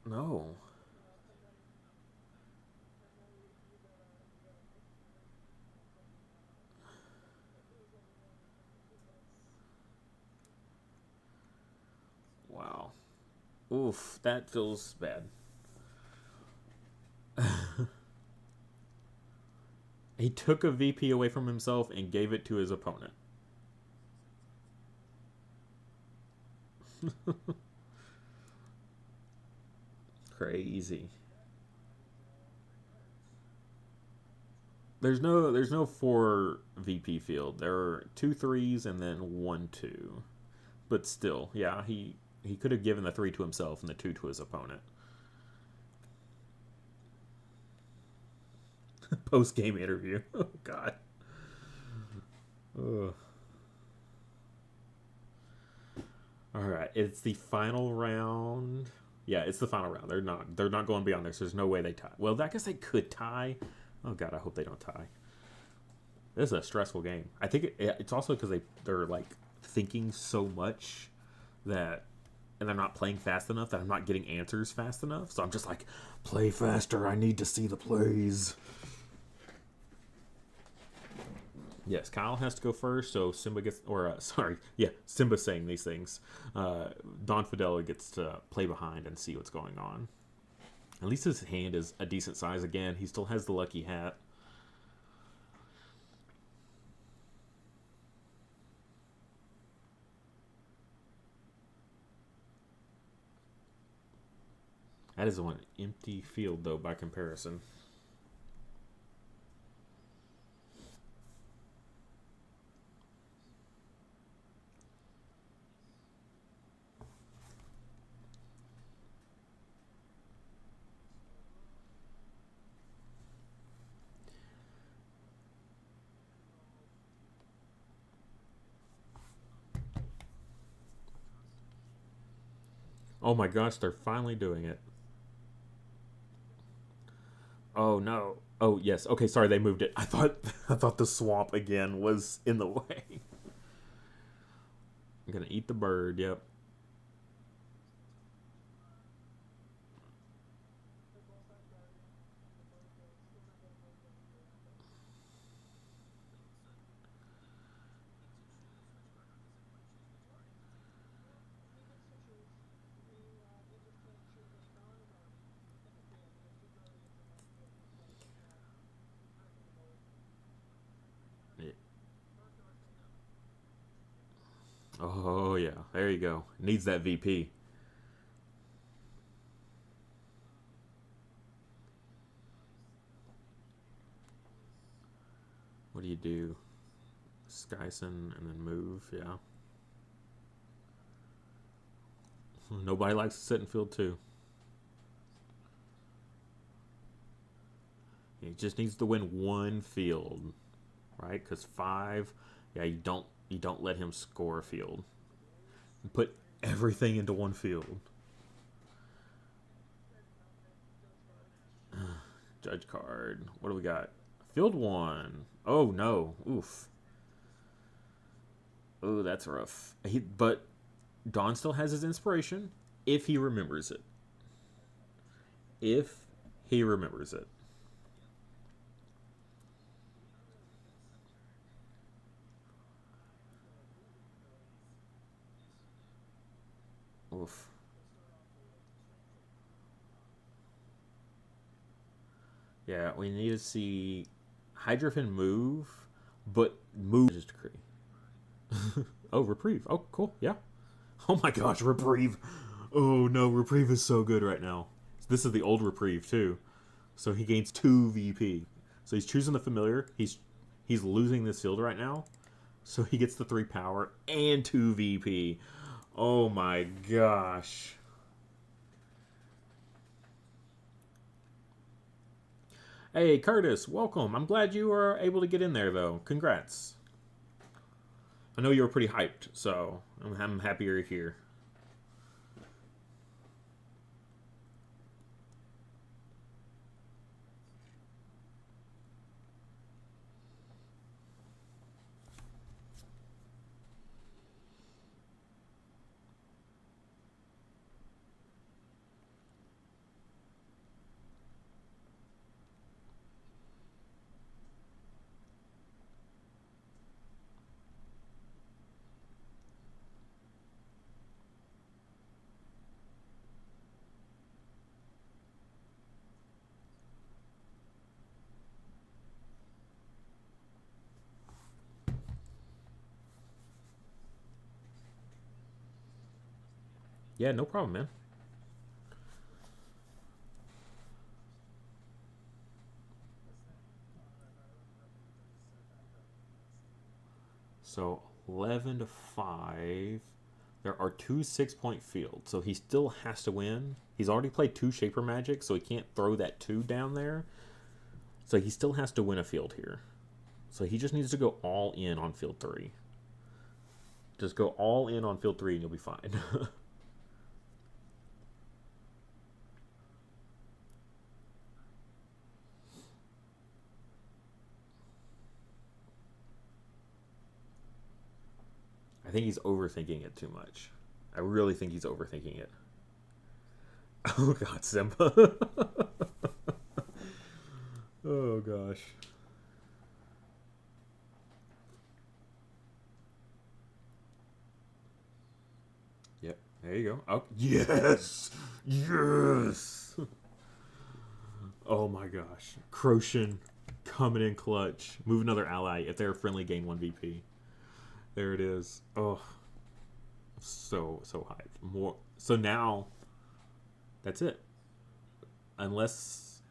No. Wow. Oof, that feels bad. He took a VP away from himself and gave it to his opponent. Crazy. There's no four VP field. There are two threes and then one two. But still, yeah, he could have given the three to himself and the two to his opponent. Post game interview. Oh God. Ugh. All right, it's the final round. Yeah, it's the final round. They're not going beyond this. There's no way they tie. Well, I guess they could tie. Oh God, I hope they don't tie. This is a stressful game. I think it's also because they're like thinking so much that, and they're not playing fast enough that I'm not getting answers fast enough. So I'm just like, play faster. I need to see the plays. Yes, Kyle has to go first, so Simba gets, or sorry, yeah, Simba saying these things. Don Fidel gets to play behind and see what's going on. At least his hand is a decent size again. He still has the lucky hat. That is one empty field, though, by comparison. Oh my gosh, they're finally doing it. Oh no. Oh yes. Okay, sorry, they moved it. I thought I thought the swamp again was in the way. I'm gonna eat the bird. Yep. Yeah. Oh yeah. There you go. Needs that VP. What do you do? Skyson and then move. Yeah. Nobody likes to sit in field two. He just needs to win one field, right? Because five, yeah, you don't let him score a field. Put everything into one field. Judge card. What do we got? Field 1. Oh, no. Oof. Oh, that's rough. But Don still has his inspiration if he remembers it. If he remembers it. Oof. Yeah, we need to see Hydrofen move, but move his decree. Oh, reprieve. Oh, cool. Yeah. Oh my gosh, reprieve. Oh no, reprieve is so good right now. This is the old reprieve too. So he gains 2 VP. So he's choosing the familiar. He's losing this field right now. So he gets the 3 power and 2 VP. Oh my gosh. Hey, Curtis, welcome. I'm glad you were able to get in there, though. Congrats. I know you were pretty hyped, so I'm happy you're here. Yeah, no problem, man. So 11 to 5. There are 2 6-point fields, so he still has to win. He's already played 2 Shaper Magic, so he can't throw that 2 down there. So he still has to win a field here. So he just needs to go all in on field 3. Just go all in on field 3 and you'll be fine. I think he's overthinking it too much. I really think he's overthinking it. Oh god, Simba. Oh gosh. Yep, there you go. Oh, yes! Yes! Oh my gosh. Croshan coming in clutch. Move another ally. If they're friendly, gain 1 VP. There it is. Oh, so hyped. More. So now, that's it. Unless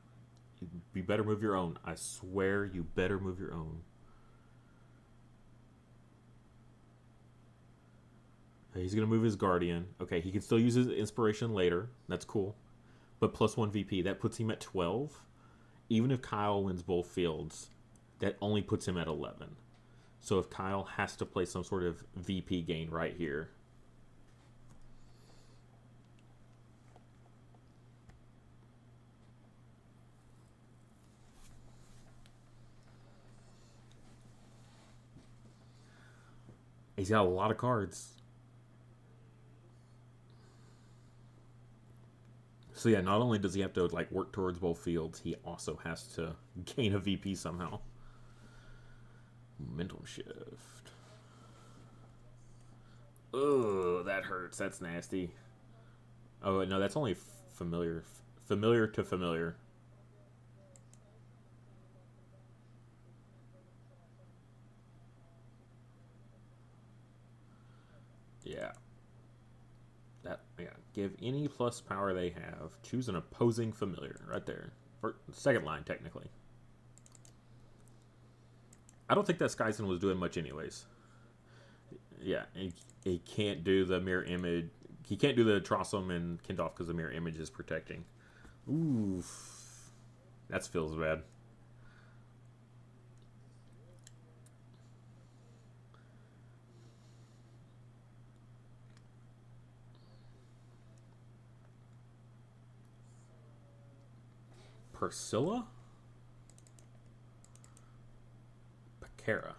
you better move your own. I swear you better move your own. He's gonna move his guardian. Okay, he can still use his inspiration later. That's cool. But plus 1 VP, that puts him at 12. Even if Kyle wins both fields, that only puts him at 11. So if Kyle has to play some sort of VP gain right here. He's got a lot of cards. So yeah, not only does he have to like work towards both fields, he also has to gain a VP somehow. Momentum shift. Ugh, that hurts. That's nasty. Oh no, that's only familiar. Familiar to familiar. Yeah. That yeah. Give any plus power they have. Choose an opposing familiar. Right there. For second line, technically. I don't think that Skyson was doing much anyways. Yeah, he can't do the mirror image. He can't do the Trossum and Kindolf because the mirror image is protecting. Oof. That feels bad. Priscilla? Pecara.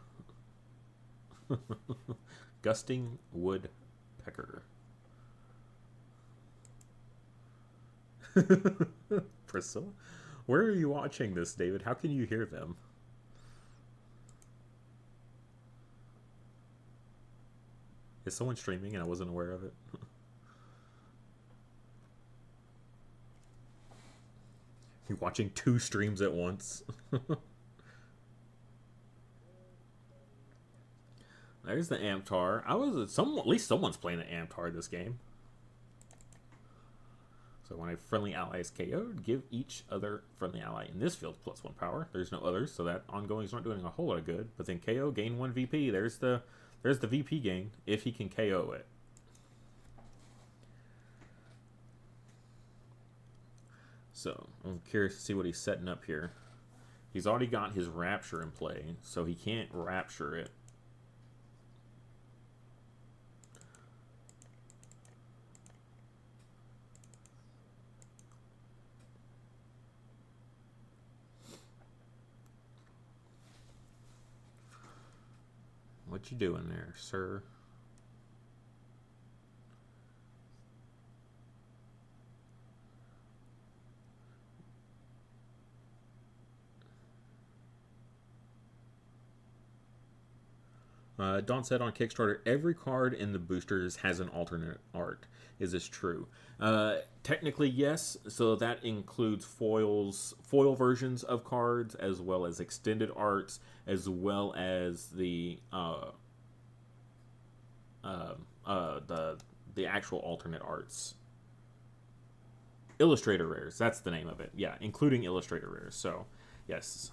Gusting Woodpecker. Priscilla? Where are you watching this, David? How can you hear them? Is someone streaming and I wasn't aware of it? You're watching 2 streams at once. There's the Amtar. At least someone's playing the Amtar this game. So when a friendly ally is KO'd, give each other friendly ally in this field +1 power. There's no others, so that ongoing's not doing a whole lot of good. But then KO, gain 1 VP. There's the VP gain if he can KO it. So I'm curious to see what he's setting up here. He's already got his Rapture in play, so he can't Rapture it. What you doing there, sir? Don said on Kickstarter, every card in the boosters has an alternate art. Is this true? Technically, yes. So that includes foil versions of cards, as well as extended arts, as well as the actual alternate arts. Illustrator rares. That's the name of it. Yeah, including illustrator rares. So, yes,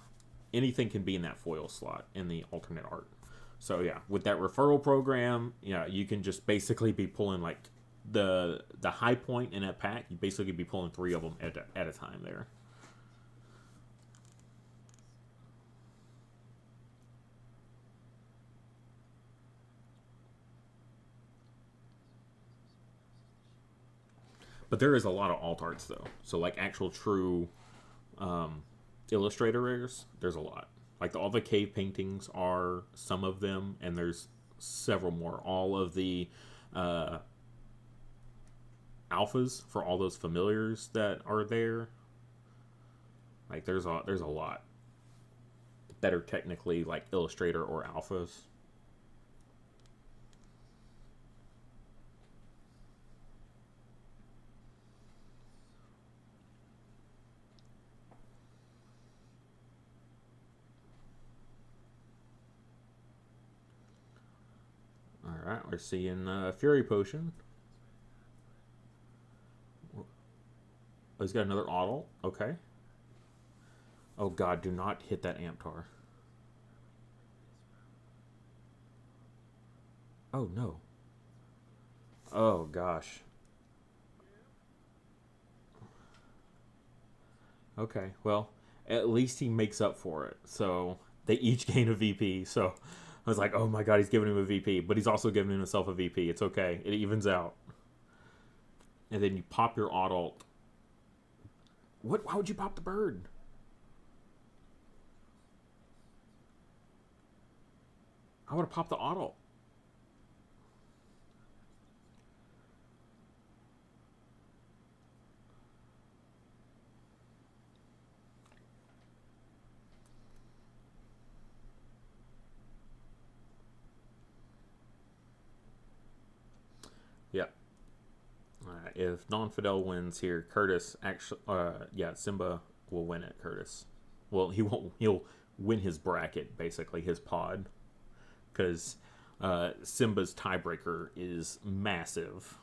anything can be in that foil slot in the alternate art. So yeah, with that referral program, yeah, you can just basically be pulling like the high point in a pack. You basically be pulling 3 of them at a time there. But there is a lot of alt arts though. So like actual true illustrator rares, there's a lot. Like all the cave paintings are some of them, and there's several more. All of the alphas for all those familiars that are there. Like there's a lot that are technically like illustrator or alphas. Alright, we're seeing Fury Potion. Oh, he's got another Auto. Okay. Oh god, do not hit that Amtar. Oh no. Oh gosh. Okay, well, at least he makes up for it. So they each gain a VP. So I was like, oh my god, he's giving him a VP, but he's also giving himself a VP. It's okay. It evens out. And then you pop your Adult. What? Why would you pop the bird? I would have popped the Adult. Yeah. If Don Fidel wins here, Curtis actually, yeah, Simba will win it. Curtis, well, he won't. He'll win his bracket, basically his pod, because Simba's tiebreaker is massive.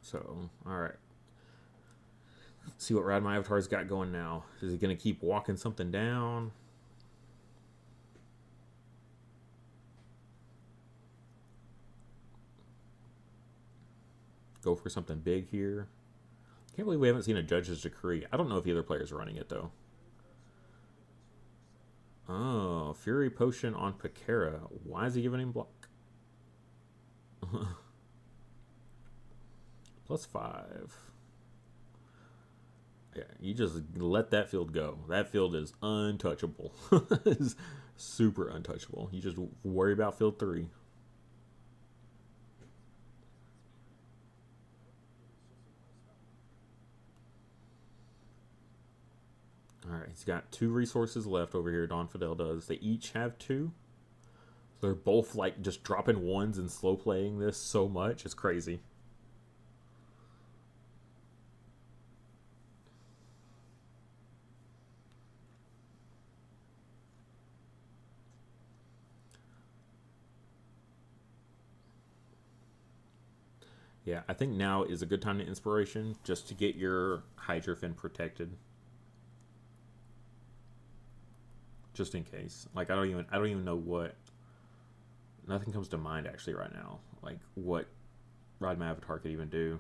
So, all right. See what Rad My Avatar's got going now. Is he going to keep walking something down? Go for something big here. Can't believe we haven't seen a judge's decree. I don't know if the other players are running it, though. Oh, Fury Potion on Pakera. Why is he giving him block? +5. Yeah, you just let that field go. That field is untouchable. It's super untouchable. You just worry about field 3. All right, he's got 2 resources left over here. Don Fidel does. They each have 2. So they're both like just dropping ones and slow playing this so much. It's crazy. Yeah, I think now is a good time to inspiration just to get your Hydrofen protected. Just in case. Like I don't even know what, nothing comes to mind actually right now. Like what Rod Avatar could even do.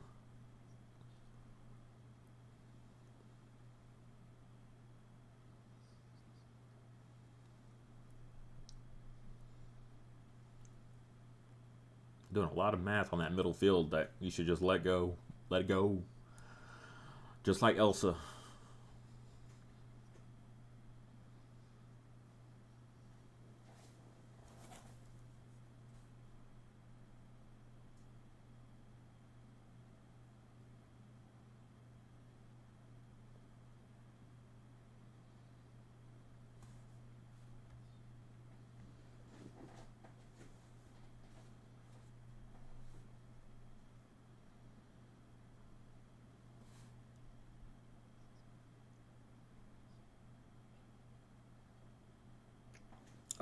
Doing a lot of math on that middle field that you should just let go. Let it go. Just like Elsa.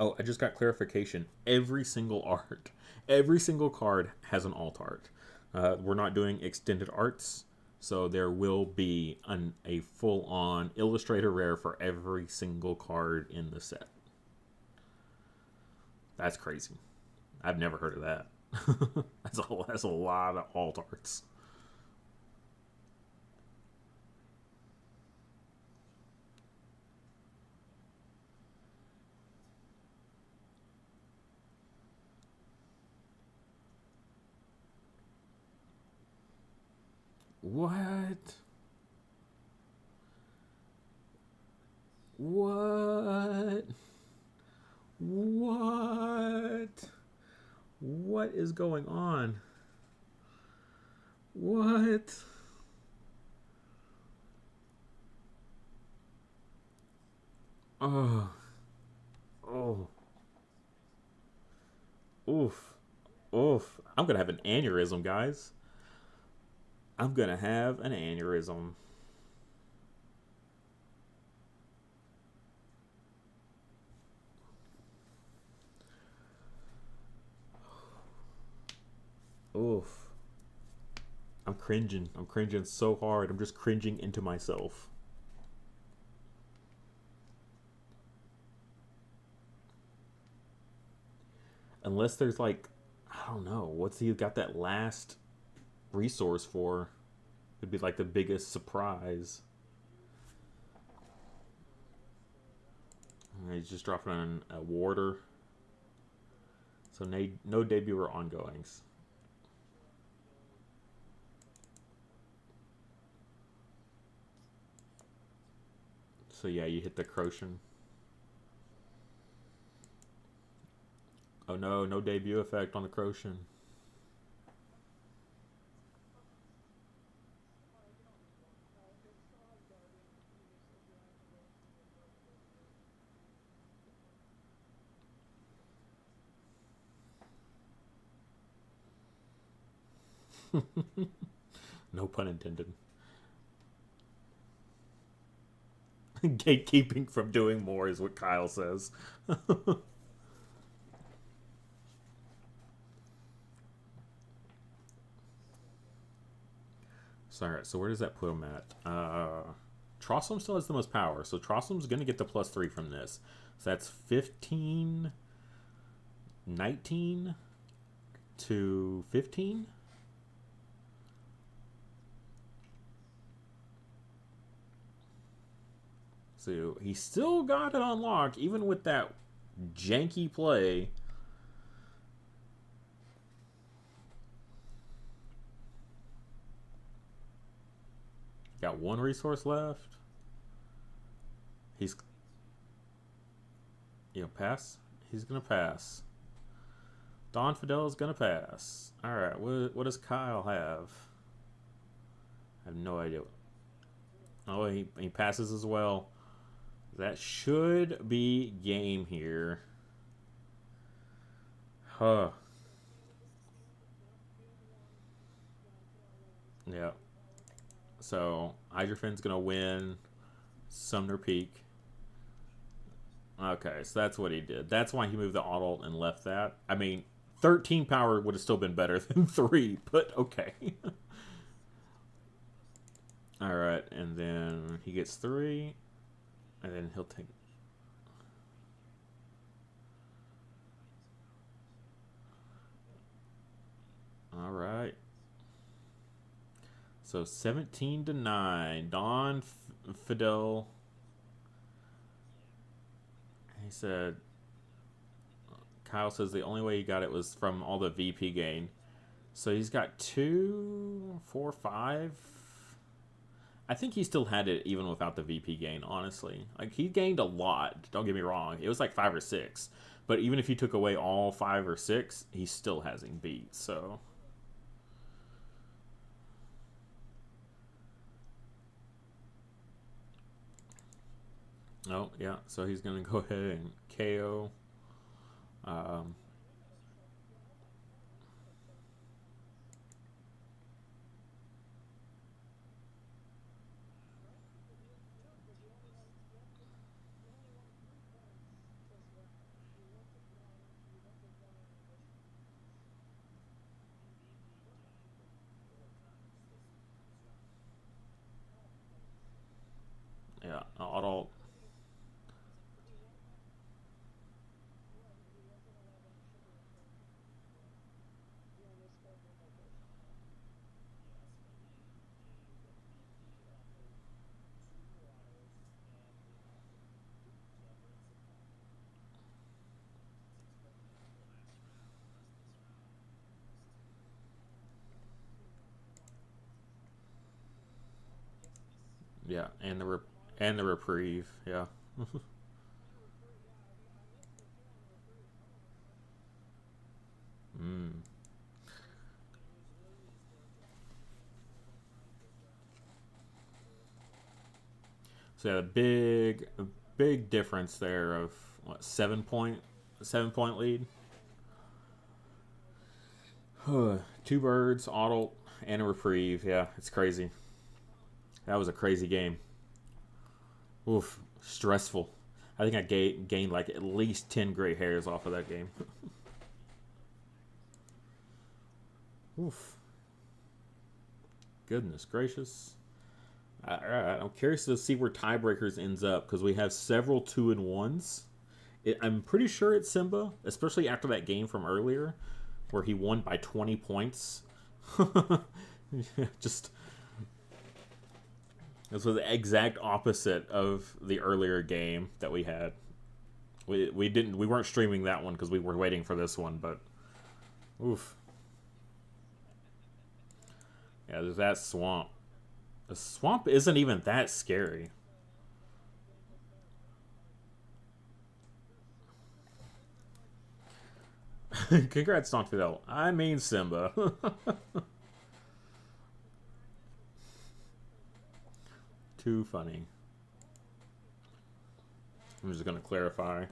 Oh, I just got clarification. Every single art, every single card has an alt art. We're not doing extended arts, so there will be a full on Illustrator rare for every single card in the set. That's crazy. I've never heard of that. That's a lot of alt arts. What? What? What? What is going on? What? Oh, oh, oof, oof. I'm gonna have an aneurysm, guys. I'm gonna have an aneurysm. Oof. I'm cringing. I'm cringing so hard. I'm just cringing into myself. Unless there's like, I don't know, what's he got that last resource for? It'd be like the biggest surprise. He's just dropping on a warder. So no debut or ongoings. So yeah, you hit the Crocian. Oh no, no debut effect on the Crocian. No pun intended. Gatekeeping from doing more is what Kyle says. So, all right, so where does that put him at? Trossom still has the most power, so Trossum's going to get the +3 from this. So that's 15, 19 to 15. So he still got it on lock, even with that janky play. Got one resource left. He's, pass. He's gonna pass. Don Fidel is gonna pass. All right. What does Kyle have? I have no idea. Oh, he passes as well. That should be game here. Huh. Yeah. So Hydrofin's gonna win Sumner Peak. Okay, so that's what he did. That's why he moved the auto and left that. I mean, 13 power would have still been better than 3, but okay. All right, and then he gets 3, and then he'll take. All right. So 17-9. Don Fidel. He said. Kyle says the only way he got it was from all the VP gain. So he's got 2, 4, 5. I think he still had it even without the VP gain, honestly. Like, he gained a lot, don't get me wrong. It was like 5 or 6. But even if you took away all 5 or 6, he still has him beat, so. Oh, yeah, so he's going to go ahead and KO. Yeah, auto. Yeah, and the reprieve, yeah. Mm. So yeah, a big difference there of what 7 point lead. 2 birds, auto, and a reprieve. Yeah, it's crazy. That was a crazy game. Oof, stressful. I think I gained like at least 10 gray hairs off of that game. Oof. Goodness gracious. All right, I'm curious to see where tiebreakers ends up because we have several 2-1s. I'm pretty sure it's Simba, especially after that game from earlier where he won by 20 points. Just this was the exact opposite of the earlier game that we had. We weren't streaming that one because we were waiting for this one, but oof. Yeah, there's that swamp. The swamp isn't even that scary. Congrats, Don Fidel. I mean Simba. Too funny. I'm just gonna clarify.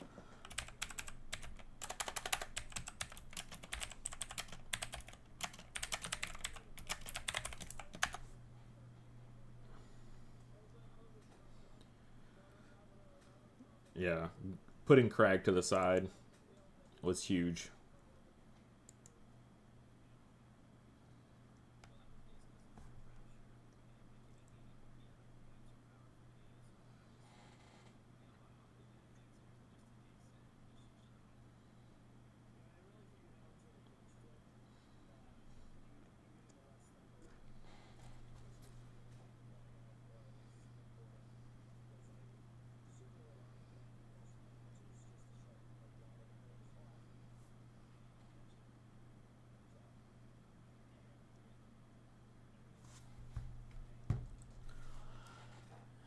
Yeah, putting Crag to the side was huge.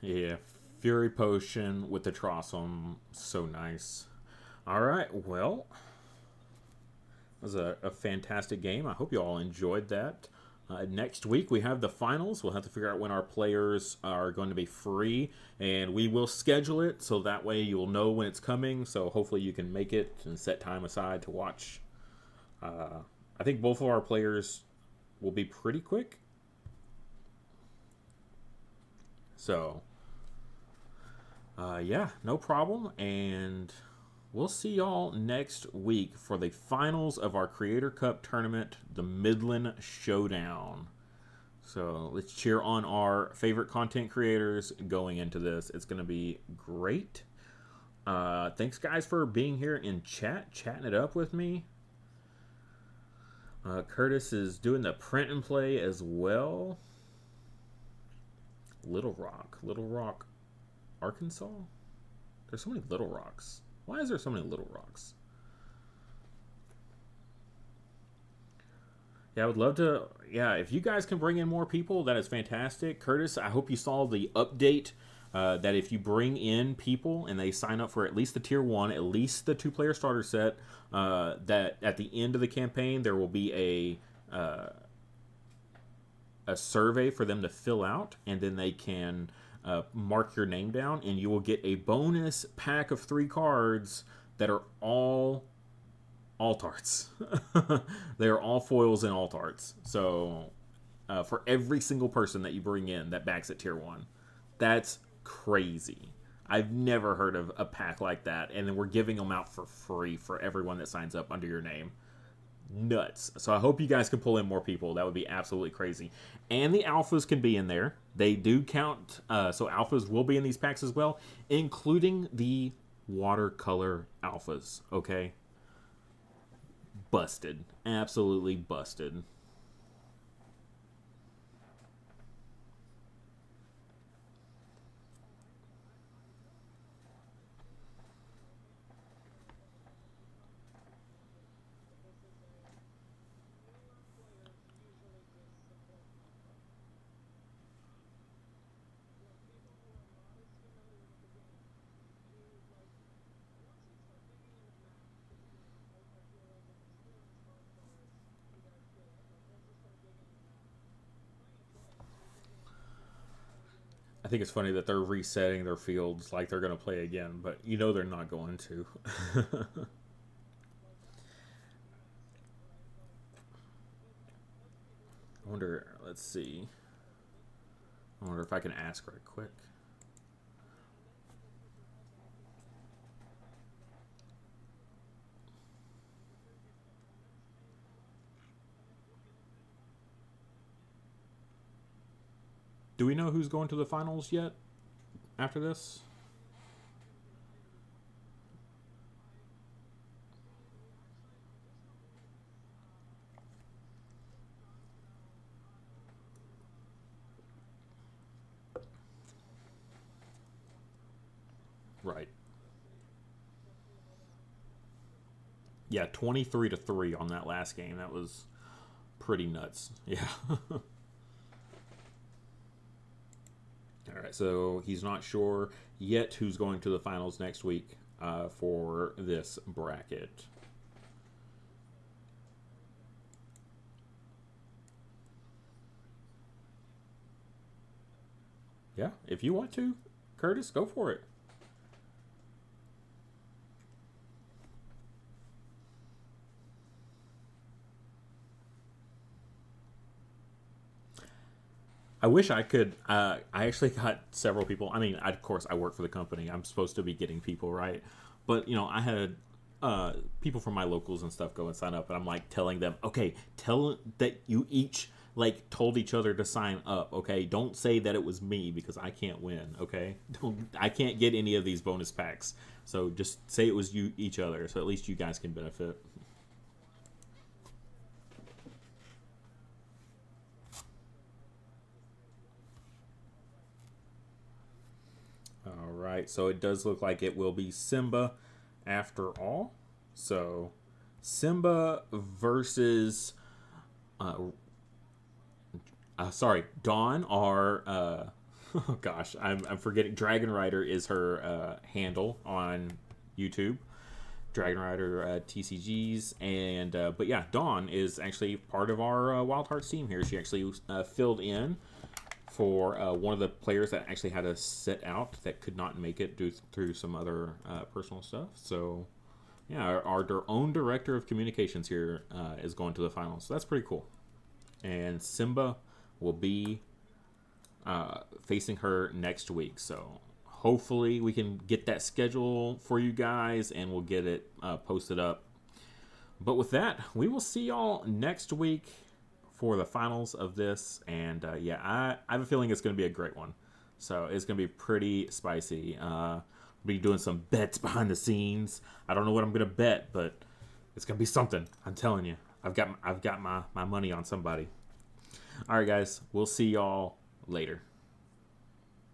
Yeah, Fury Potion with the Trossum. So nice. All right, well, it was a fantastic game. I hope you all enjoyed that. Next week we have the finals. We'll have to figure out when our players are going to be free, and we will schedule it so that way you'll know when it's coming. So hopefully you can make it and set time aside to watch. I think both of our players will be pretty quick. So, yeah, no problem. And we'll see y'all next week for the finals of our Creator Cup tournament, the Midland Showdown. So let's cheer on our favorite content creators going into this. It's going to be great. Thanks, guys, for being here in chat, chatting it up with me. Curtis is doing the print and play as well. Little Rock, Arkansas? There's so many Little Rocks. Why is there so many Little Rocks? Yeah, I would love to. Yeah, if you guys can bring in more people, that is fantastic. Curtis, I hope you saw the update that if you bring in people and they sign up for at least the tier 1, at least the 2-player starter set, that at the end of the campaign there will be a survey for them to fill out, and then they can mark your name down, and you will get a bonus pack of 3 cards that are all alt arts. They are all foils and alt arts. So for every single person that you bring in that backs at tier 1, that's crazy. I've never heard of a pack like that, and then we're giving them out for free for everyone that signs up under your name. Nuts. So I hope you guys can pull in more people. That would be absolutely crazy. And the alphas can be in there. They do count. So alphas will be in these packs as well, including the watercolor alphas. Okay. Busted. Absolutely busted. I think it's funny that they're resetting their fields like they're going to play again, but you know they're not going to. I wonder, let's see. I wonder if I can ask right quick. Do we know who's going to the finals yet after this? Right. Yeah, 23-3 on that last game. That was pretty nuts. Yeah. All right, so he's not sure yet who's going to the finals next week for this bracket. Yeah, if you want to, Curtis, go for it. I wish I could. I actually got several people. I mean, of course, I work for the company. I'm supposed to be getting people, right? But, I had people from my locals and stuff go and sign up. And I'm like telling them, okay, tell that you each like told each other to sign up. Okay, don't say that it was me because I can't win. Okay, I can't get any of these bonus packs. So just say it was you each other. So at least you guys can benefit. All right, so it does look like it will be Simba after all. So Simba versus, sorry, Dawn, our Oh gosh, I'm forgetting. Dragon Rider is her handle on YouTube. Dragon Rider TCGs, and but yeah, Dawn is actually part of our Wild Hearts team here. She actually filled in for one of the players that actually had to sit out, that could not make it due through some other personal stuff. So yeah, our own director of communications here is going to the finals. So that's pretty cool. And Simba will be facing her next week. So hopefully we can get that schedule for you guys, and we'll get it posted up. But with that, we will see y'all next week for the finals of this. And yeah, I have a feeling it's going to be a great one. So it's going to be pretty spicy. We'll be doing some bets behind the scenes. I don't know what I'm going to bet, but it's going to be something. I'm telling you. I've got my money on somebody. All right, guys. We'll see y'all later.